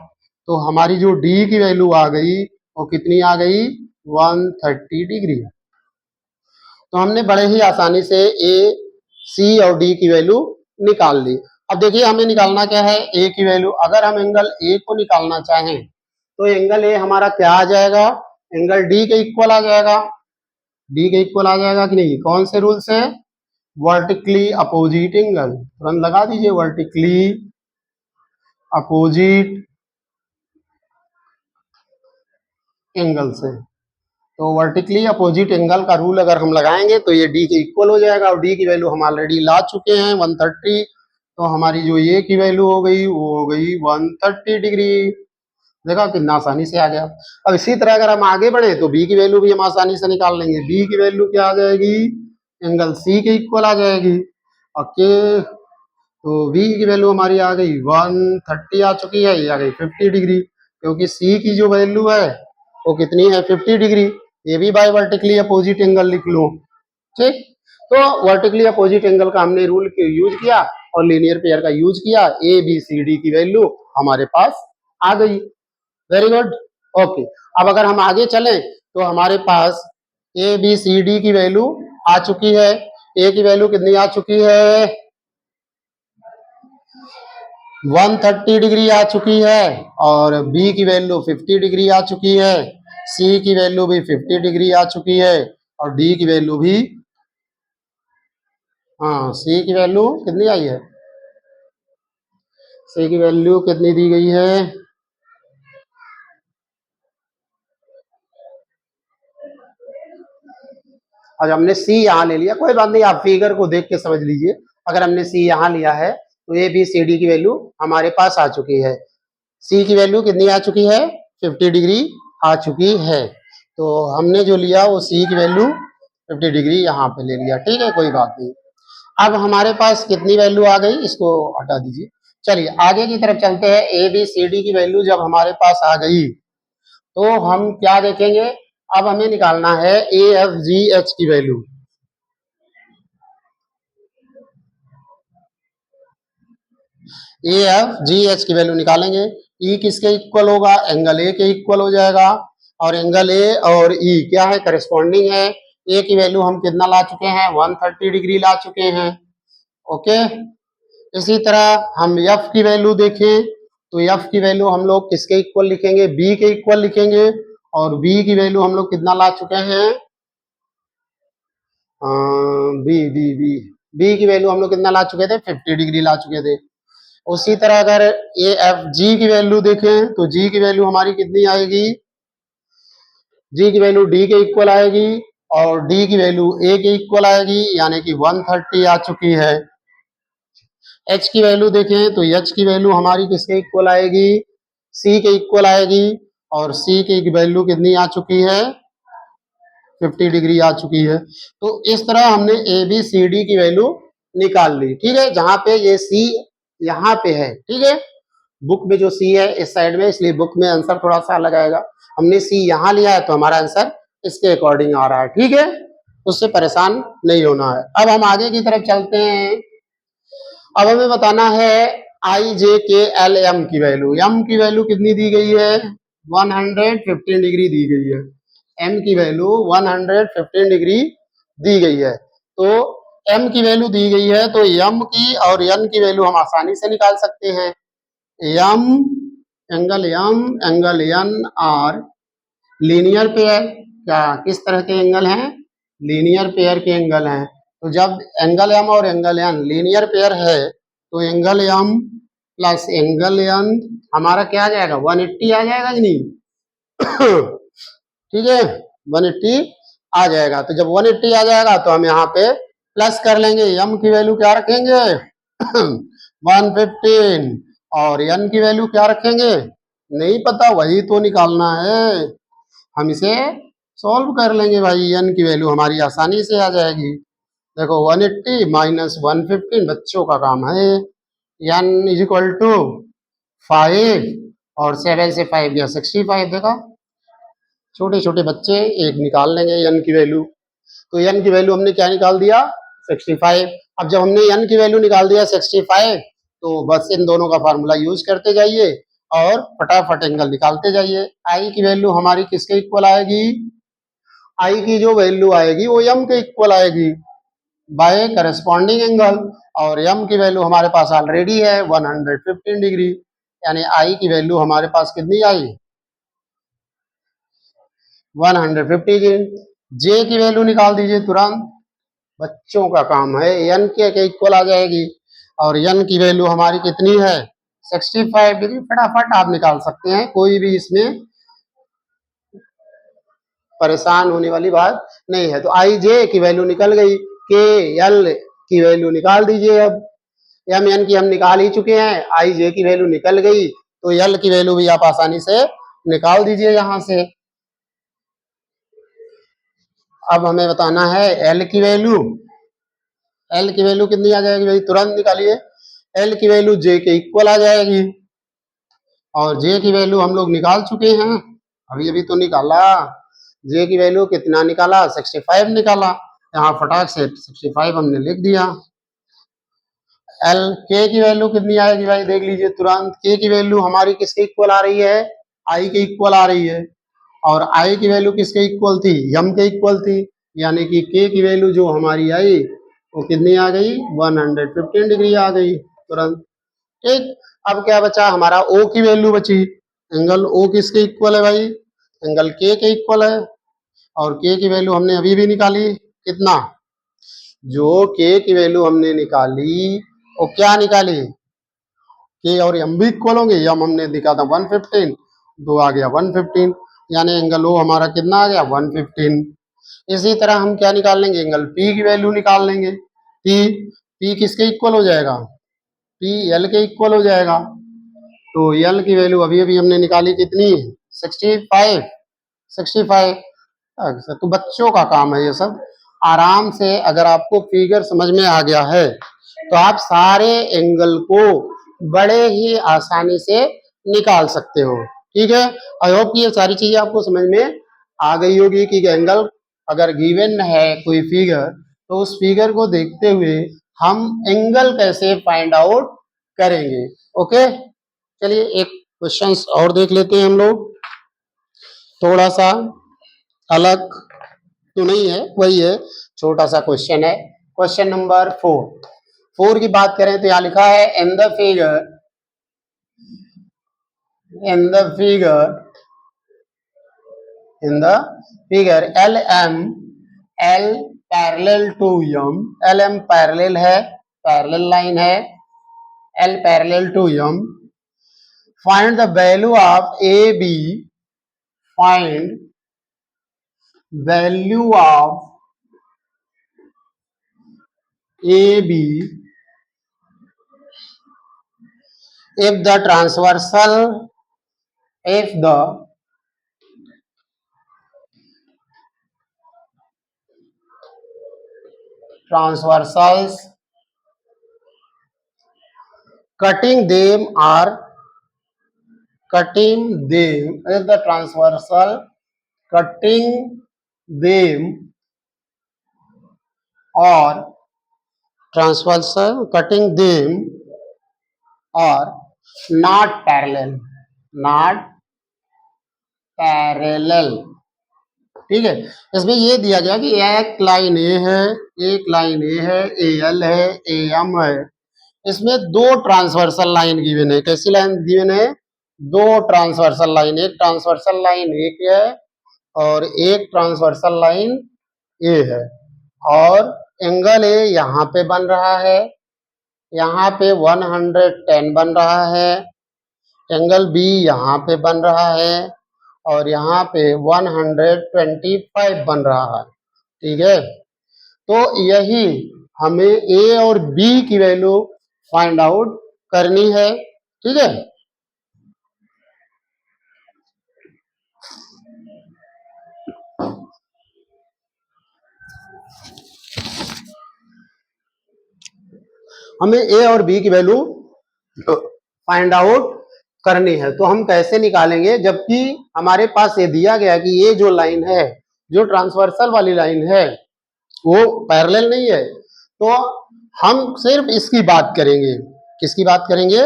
तो हमारी जो डी की वैल्यू आ गई वो कितनी आ गई, 130 डिग्री। तो हमने बड़े ही आसानी से ए सी और डी की वैल्यू निकाल ली। अब देखिए हमें निकालना क्या है, ए की वैल्यू। अगर हम एंगल ए को निकालना चाहें तो एंगल ए हमारा क्या आ जाएगा, एंगल डी के इक्वल आ जाएगा। डी के इक्वल आ जाएगा कि नहीं, कौन से रूल से, वर्टिकली अपोजिट एंगल। तुरंत लगा दीजिए, वर्टिकली अपोजिट एंगल से। तो वर्टिकली अपोजिट एंगल का रूल अगर हम लगाएंगे तो ये डी के इक्वल हो जाएगा, और डी की वैल्यू हम ऑलरेडी ला चुके हैं 130। तो हमारी जो ये की वैल्यू हो गई वो हो गई 130 डिग्री। देखा कितना आसानी से आ गया। अब इसी तरह अगर हम आगे बढ़े तो बी की वैल्यू भी हम आसानी से निकाल लेंगे। बी की वैल्यू क्या आ जाएगी, एंगल सी के इक्वल आ जाएगी। ओके, तो बी की वैल्यू हमारी आ गई 130 आ चुकी है, ये आ गई 50 डिग्री, क्योंकि सी की जो वैल्यू है वो कितनी है, 50 डिग्री। ये भी बाय वर्टिकली अपोजिट एंगल लिख लो। ठीक, तो वर्टिकली अपोजिट एंगल का हमने रूल यूज किया और लीनियर पेयर का यूज किया, ए बी सी डी की वैल्यू हमारे पास आ गई। Very good, okay. अब अगर हम आगे चलें तो हमारे पास ए बी सी डी की वैल्यू आ चुकी है। ए की वैल्यू कितनी आ चुकी है, 130 डिग्री आ चुकी है, और बी की वैल्यू 50 डिग्री आ चुकी है, सी की वैल्यू भी 50 डिग्री आ चुकी है, और डी की वैल्यू भी, हाँ सी की वैल्यू कितनी आई है, सी की वैल्यू कितनी दी गई है, आज हमने सी यहाँ ले लिया, कोई बात नहीं, आप फिगर को देख के समझ लीजिए। अगर हमने सी यहाँ लिया है तो ए बी सी डी की वैल्यू हमारे पास आ चुकी है। सी की वैल्यू कितनी आ चुकी है, 50 डिग्री आ चुकी है। तो हमने जो लिया वो सी की वैल्यू 50 डिग्री यहाँ पे ले लिया, ठीक है, कोई बात नहीं। अब हमारे पास कितनी वैल्यू आ गई, इसको हटा दीजिए। चलिए आगे की तरफ चलते हैं। ए बी सी डी की वैल्यू जब हमारे पास आ गई तो हम क्या देखेंगे, अब हमें निकालना है ए एफ जी एच की value. A F G H की वैल्यू निकालेंगे। ई किसके इक्वल होगा, एंगल ए के इक्वल हो जाएगा, और एंगल ए और ई क्या है, करेस्पॉन्डिंग है। ए की वैल्यू हम कितना ला चुके हैं, 130 डिग्री ला चुके हैं। ओके, इसी तरह हम एफ की वैल्यू देखें तो एफ की वैल्यू हम लोग किसके इक्वल लिखेंगे, बी के इक्वल लिखेंगे, और बी की वैल्यू हम लोग कितना ला चुके हैं, बी बी बी बी की वैल्यू हम लोग कितना ला चुके थे, 50 डिग्री ला चुके थे। उसी तरह अगर ए एफ जी की वैल्यू देखें तो जी की वैल्यू हमारी कितनी आएगी, जी की वैल्यू डी के इक्वल आएगी, और डी की वैल्यू ए के इक्वल आएगी, यानी कि 130 आ चुकी है। एच की वैल्यू देखें तो एच की वैल्यू हमारी किसके इक्वल आएगी, सी के इक्वल आएगी, और सी की वैल्यू कितनी आ चुकी है, 50 डिग्री आ चुकी है। तो इस तरह हमने ए बी सी डी की वैल्यू निकाल ली, ठीक है। जहां पे ये सी यहाँ पे है, ठीक है, बुक में जो सी है इस साइड में, इसलिए बुक में आंसर थोड़ा सा अलग आएगा। हमने सी यहाँ लिया है तो हमारा आंसर इसके अकॉर्डिंग आ रहा है, ठीक है, उससे परेशान नहीं होना है। अब हम आगे की तरफ चलते हैं। अब हमें बताना है आई जे के एल एम की वैल्यू। एम की वैल्यू कितनी दी गई है, 115 डिग्री दी गई है। एम की वैल्यू 115 डिग्री दी गई है। तो एम की वैल्यू दी गई है तो एम की और एन की वैल्यू हम आसानी से निकाल सकते हैं। M angle N are linear pair, क्या किस तरह के एंगल हैं, लीनियर पेयर के एंगल हैं। तो जब एंगल एम और एंगल एन लीनियर पेयर है तो angle M plus angle N हमारा क्या आ जाएगा, 180 आ जाएगा कि नहीं ठीक है, 180 आ जाएगा। तो जब 180 आ जाएगा तो हम यहाँ पे प्लस कर लेंगे, एम की वैल्यू क्या रखेंगे 115, और एन की वैल्यू क्या रखेंगे, नहीं पता, वही तो निकालना है। हम इसे सॉल्व कर लेंगे भाई, एन की वैल्यू हमारी आसानी से आ जाएगी। देखो 180 माइनस 115 बच्चों का काम है। एन इज इक्वल टू 5, और 7 से 5 गया 65, देखा, छोटे छोटे बच्चे एक निकाल लेंगे एन की वैल्यू। तो एन की वैल्यू हमने क्या निकाल दिया, 65। अब जब हमने एन की वैल्यू निकाल दिया 65 तो बस इन दोनों का फार्मूला यूज करते जाइए और फटाफट एंगल निकालते जाइए। आई की वैल्यू हमारी किसके इक्वल आएगी, आई की जो वैल्यू आएगी वो एम के इक्वल आएगी बाय करस्पॉन्डिंग एंगल, और एम की वैल्यू हमारे पास ऑलरेडी है 115 डिग्री, यानी आई की वैल्यू हमारे पास कितनी आई, 150। जे की वैल्यू निकाल दीजिए तुरंत, बच्चों का काम है, एन के इक्वल आ जाएगी, और एन की वैल्यू हमारी कितनी है 65 डिग्री। फटाफट आप निकाल सकते हैं, कोई भी इसमें परेशान होने वाली बात नहीं है। तो आई जे की वैल्यू निकल गई, के एल की वैल्यू निकाल दीजिए। अब एम एन की हम निकाल ही चुके हैं, आई जे की वैल्यू निकल गई, तो एल की वैल्यू भी आप आसानी से निकाल दीजिए यहां से। अब हमें बताना है एल की वैल्यू, एल की वैल्यू कितनी आ जाएगी भाई, तुरंत निकालिए। एल की वैल्यू जे के इक्वल आ जाएगी, और जे की वैल्यू हम लोग निकाल चुके हैं, अभी अभी तो निकाला। जे की वैल्यू कितना निकाला, 65 निकाला, यहाँ फटाक से 65 हमने लिख दिया। एल के की वैल्यू कितनी आएगी भाई, देख लीजिए तुरंत। के की वैल्यू हमारी किसके इक्वल आ रही है, आई के इक्वल आ रही है, और आई की वैल्यू किसके इक्वल थी, एम के इक्वल थी, यानी कि के की वैल्यू जो हमारी आई वो कितनी आ गई, 115 डिग्री आ गई तुरंत। ठीक, अब क्या बचा, हमारा ओ की वैल्यू बची। एंगल ओ किसके इक्वल है भाई, एंगल के इक्वल है, और के की वैल्यू हमने अभी भी निकाली, कितना, जो के की वैल्यू हमने निकाली वो क्या निकाली, के और एम भी इक्वल होंगे, एम हमने दिखा था 115, दो आ गया 115, यानी एंगल ओ हमारा कितना आ गया 115। इसी तरह हम क्या निकाल लेंगे, एंगल पी की वैल्यू निकाल लेंगे। पी पी किसके इक्वल हो जाएगा, पी एल के इक्वल हो जाएगा। तो एल की वैल्यू अभी अभी हमने निकाली कितनी, 65, 65। अच्छा, तो बच्चों का काम है ये सब, आराम से अगर आपको फिगर समझ में आ गया है तो आप सारे एंगल को बड़े ही आसानी से निकाल सकते हो। ठीक है, आई होप कि ये सारी चीजें आपको समझ में आ गई होगी कि एंगल अगर गिवन है कोई फिगर तो उस फिगर को देखते हुए हम एंगल कैसे फाइंड आउट करेंगे। ओके, चलिए एक क्वेश्चन और देख लेते हैं हम लोग, थोड़ा सा अलग तो नहीं है, वही है, छोटा सा क्वेश्चन है। क्वेश्चन नंबर 4 की बात करें तो यहाँ लिखा है in the figure L parallel to M, LM parallel है, पैरेलल लाइन है, L parallel to M, find the value of AB, find value of AB if the transversals cutting them if the transversal cutting them or not parallel। ठीक है, इसमें ये दिया गया कि एक लाइन ए है, AL है, AM है, इसमें दो ट्रांसवर्सल लाइन गिवन है। कैसी लाइन गिवन है? दो ट्रांसवर्सल लाइन, एक ट्रांसवर्सल लाइन एक है और एक ट्रांसवर्सल लाइन ए है, और एंगल ए यहाँ पे बन रहा है, यहाँ पे 110 बन रहा है, एंगल बी यहाँ पे बन रहा है और यहाँ पे 125 बन रहा है। ठीक है, तो यही हमें ए और बी की वैल्यू फाइंड आउट करनी है। ठीक है, हमें ए और बी की वैल्यू फाइंड आउट करनी है। तो हम कैसे निकालेंगे, जबकि हमारे पास ये दिया गया कि ये जो लाइन है, जो ट्रांसवर्सल वाली लाइन है, वो पैरेलल नहीं है, तो हम सिर्फ इसकी बात करेंगे। किसकी बात करेंगे?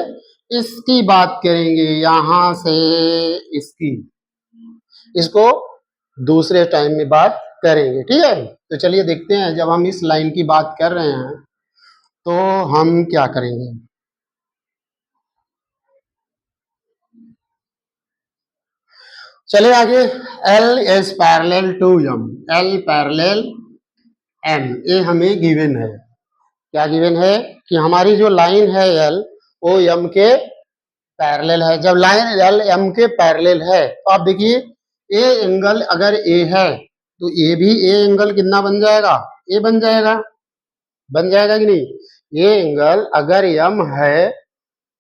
इसकी बात करेंगे, यहां से इसको दूसरे टाइम में बात करेंगे। ठीक है, तो चलिए देखते हैं, जब हम इस लाइन की बात कर रहे हैं तो हम क्या करेंगे। चलिए आगे, L is parallel to M, L parallel M, ये हमें गिवन है। क्या गिवन है? कि हमारी जो लाइन है L वो M के पैरेलल है। जब लाइन L M के पैरेलल है तो आप देखिए, ए एंगल अगर ए है तो ए भी ए एंगल कितना बन जाएगा? ए बन जाएगा, कि नहीं? ये एंगल अगर M है,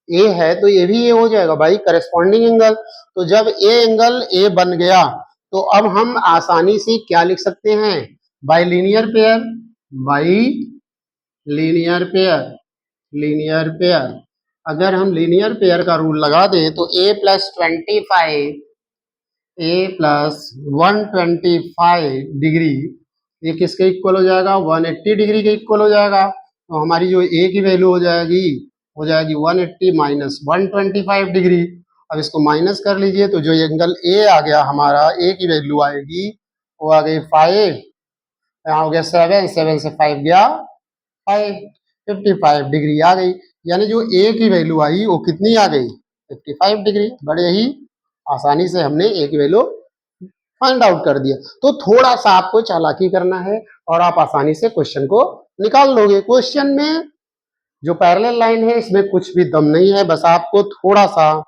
ए है, तो ये भी ए हो जाएगा भाई, करस्पॉन्डिंग एंगल। तो जब ए एंगल ए बन गया तो अब हम आसानी से क्या लिख सकते हैं? By linear pair. अगर हम लीनियर पेयर का रूल लगा दें तो ए प्लस 125 डिग्री, ये किसके इक्वल हो जाएगा? 180 डिग्री के इक्वल हो जाएगा। तो हमारी जो ए की वैल्यू हो जाएगी 180 माइनस 125 डिग्री। अब इसको माइनस कर लीजिए तो जो एंगल ए आ गया हमारा, ए की वैल्यू आएगी, वो आ गई 5, यहाँ हो गया 7 से 5 गया 55 डिग्री आ गई। यानी जो ए की वैल्यू आई वो कितनी आ गई? 55 डिग्री। बड़े ही आसानी से हमने ए की वैल्यू फाइंड आउट कर दिया। तो थोड़ा सा आपको चालाकी करना है और आप आसानी से क्वेश्चन को निकाल लोगे। क्वेश्चन में जो पैरेलल लाइन है इसमें कुछ भी दम नहीं है, बस आपको थोड़ा सा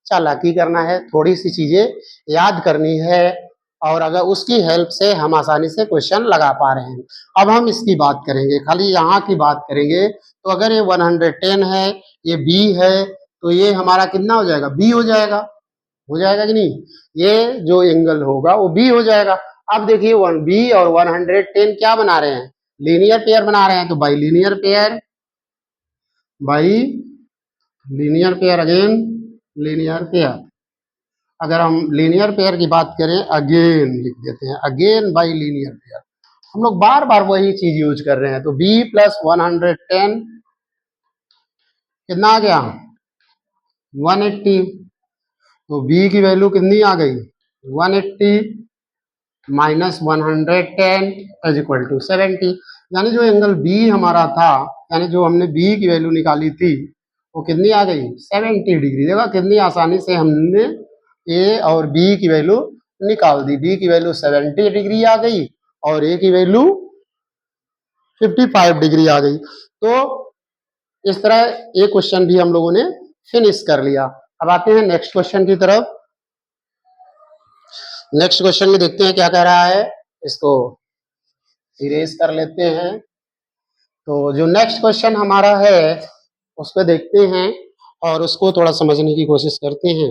चालाकी करना है, थोड़ी सी चीजें याद करनी है, और अगर उसकी हेल्प से हम आसानी से क्वेश्चन लगा पा रहे हैं। अब हम इसकी बात करेंगे, खाली यहाँ की बात करेंगे। तो अगर ये 110 है, ये बी है, तो ये हमारा कितना हो जाएगा? बी हो जाएगा कि नहीं? ये जो एंगल होगा वो बी हो जाएगा। अब देखिए 1b और 110 क्या बना रहे हैं, लीनियर पेयर बना रहे हैं, तो by linear pair, again linear pair. अगर हम लीनियर पेयर की बात करें, अगेन लिख देते हैं, अगेन बाई लीनियर पेयर। हम लोग बार बार वही चीज यूज कर रहे हैं। तो b प्लस 110 कितना आ गया, 180। तो b की वैल्यू कितनी आ गई, 180 माइनस 110 इज इक्वल टू 70। यानी जो एंगल b हमारा था, यानी जो हमने b की वैल्यू निकाली थी, वो कितनी आ गई, 70 डिग्री। देखा कितनी आसानी से हमने a और b की वैल्यू निकाल दी। b की वैल्यू 70 डिग्री आ गई और a की वैल्यू 55 डिग्री आ गई। तो इस तरह ये क्वेश्चन भी हम लोगों ने फिनिश कर लिया। अब आते हैं नेक्स्ट क्वेश्चन की तरफ। नेक्स्ट क्वेश्चन में देखते हैं क्या कह रहा है, इसको इरेज कर लेते हैं। तो जो नेक्स्ट क्वेश्चन हमारा है उस पर देखते हैं और उसको थोड़ा समझने की कोशिश करते हैं।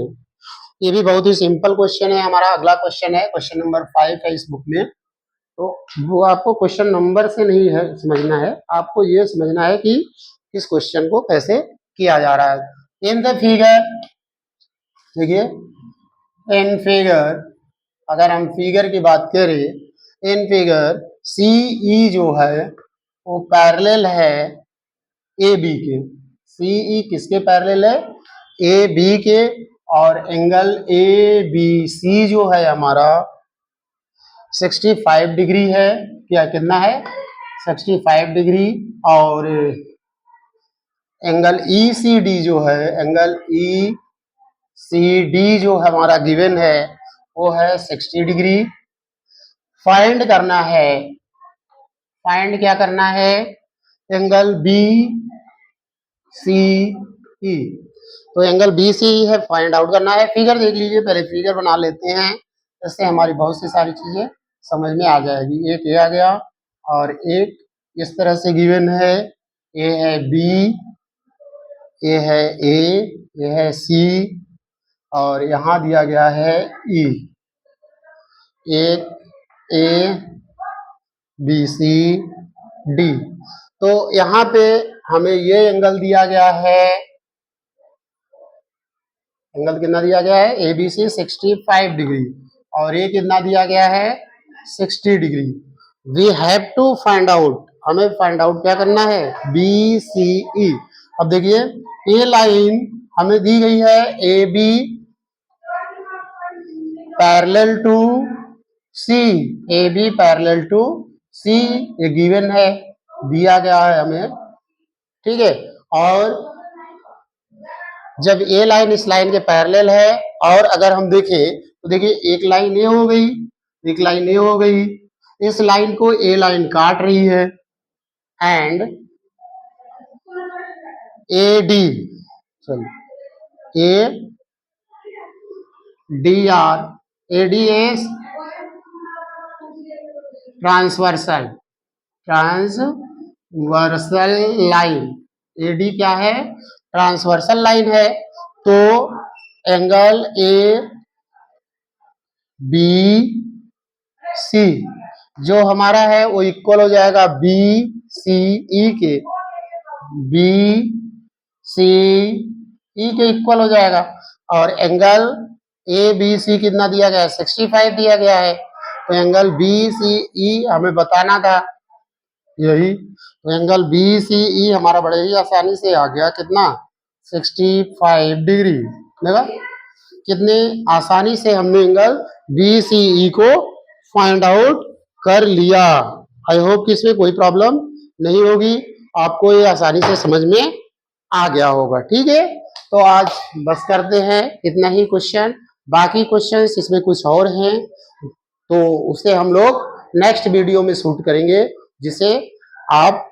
ये भी बहुत ही सिंपल क्वेश्चन है। हमारा अगला क्वेश्चन है, क्वेश्चन नंबर 5 है इस बुक में। तो वो आपको क्वेश्चन नंबर से नहीं है समझना है, आपको ये समझना है कि इस क्वेश्चन को कैसे किया जा रहा है। इन द फिगर, देखिए इन फिगर, अगर हम फिगर की बात करें, इन फिगर सीई जो है वो पैरेलल है ए बी के। सीई किसके पैरेलल है, ए बी के। और एंगल ए बी सी जो है हमारा 65 डिग्री है। क्या कितना है, 65 डिग्री। और एंगल ई सी डी जो है, एंगल ई सी डी जो हमारा गिवन है वो है 60 डिग्री। फाइंड करना है, फाइंड क्या करना है, एंगल बी सी ई। तो एंगल बी सी ई है, फाइंड आउट करना है। फिगर देख लीजिए, पहले फिगर बना लेते हैं, इससे हमारी बहुत सी सारी चीजें समझ में आ जाएगी। एक ये आ गया और एक इस तरह से गिवन है, ये है बी, ये है ए, ये है सी और यहाँ दिया गया है ई। एक ए बी सी डी। तो यहाँ पे हमें ये एंगल दिया गया है, एंगल कितना दिया गया है, ए बी सी 65 डिग्री और ये कितना दिया गया है, 60 degree. We have to find out, हमें फाइंड आउट क्या करना है, बी सी ई। अब देखिए ये लाइन हमें दी गई है A B parallel to C, A B parallel to C, ये गिवन है, दिया गया है हमें, ठीक है। और जब ए लाइन इस लाइन के पैरेलल है, और अगर हम देखें तो देखिए एक लाइन ये हो गई, एक लाइन ये हो गई, इस लाइन को ए लाइन काट रही है and A D, sorry A D R, A D S transversal, transversal line, A D क्या है, ट्रांसवर्सल लाइन है। तो एंगल ए बी सी जो हमारा है वो इक्वल हो जाएगा बी सी ई के, बी सी ई के इक्वल हो जाएगा। और एंगल ए बी सी कितना दिया गया है, 65 दिया गया है। तो एंगल बी सी ई हमें बताना था यही। तो एंगल बी सी ई हमारा बड़े ही आसानी से आ गया, कितना, 65 डिग्री। देखा कितने आसानी से हमने एंगल बी सी ई को फाइंड आउट कर लिया। आई होप कि इसमें कोई प्रॉब्लम नहीं होगी, आपको ये आसानी से समझ में आ गया होगा, ठीक है। तो आज बस करते हैं इतना ही क्वेश्चन, बाकी क्वेश्चंस इसमें कुछ और हैं तो उसे हम लोग नेक्स्ट वीडियो में शूट करेंगे, जिसे आप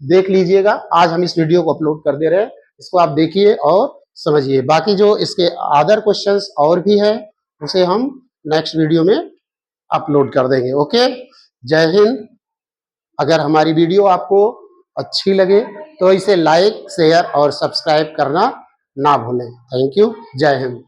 देख लीजिएगा। आज हम इस वीडियो को अपलोड कर दे रहे हैं, इसको आप देखिए और समझिए। बाकी जो इसके अदर क्वेश्चंस और भी है उसे हम नेक्स्ट वीडियो में अपलोड कर देंगे। ओके, जय हिंद। अगर हमारी वीडियो आपको अच्छी लगे तो इसे लाइक, शेयर और सब्सक्राइब करना ना भूलें। थैंक यू, जय हिंद।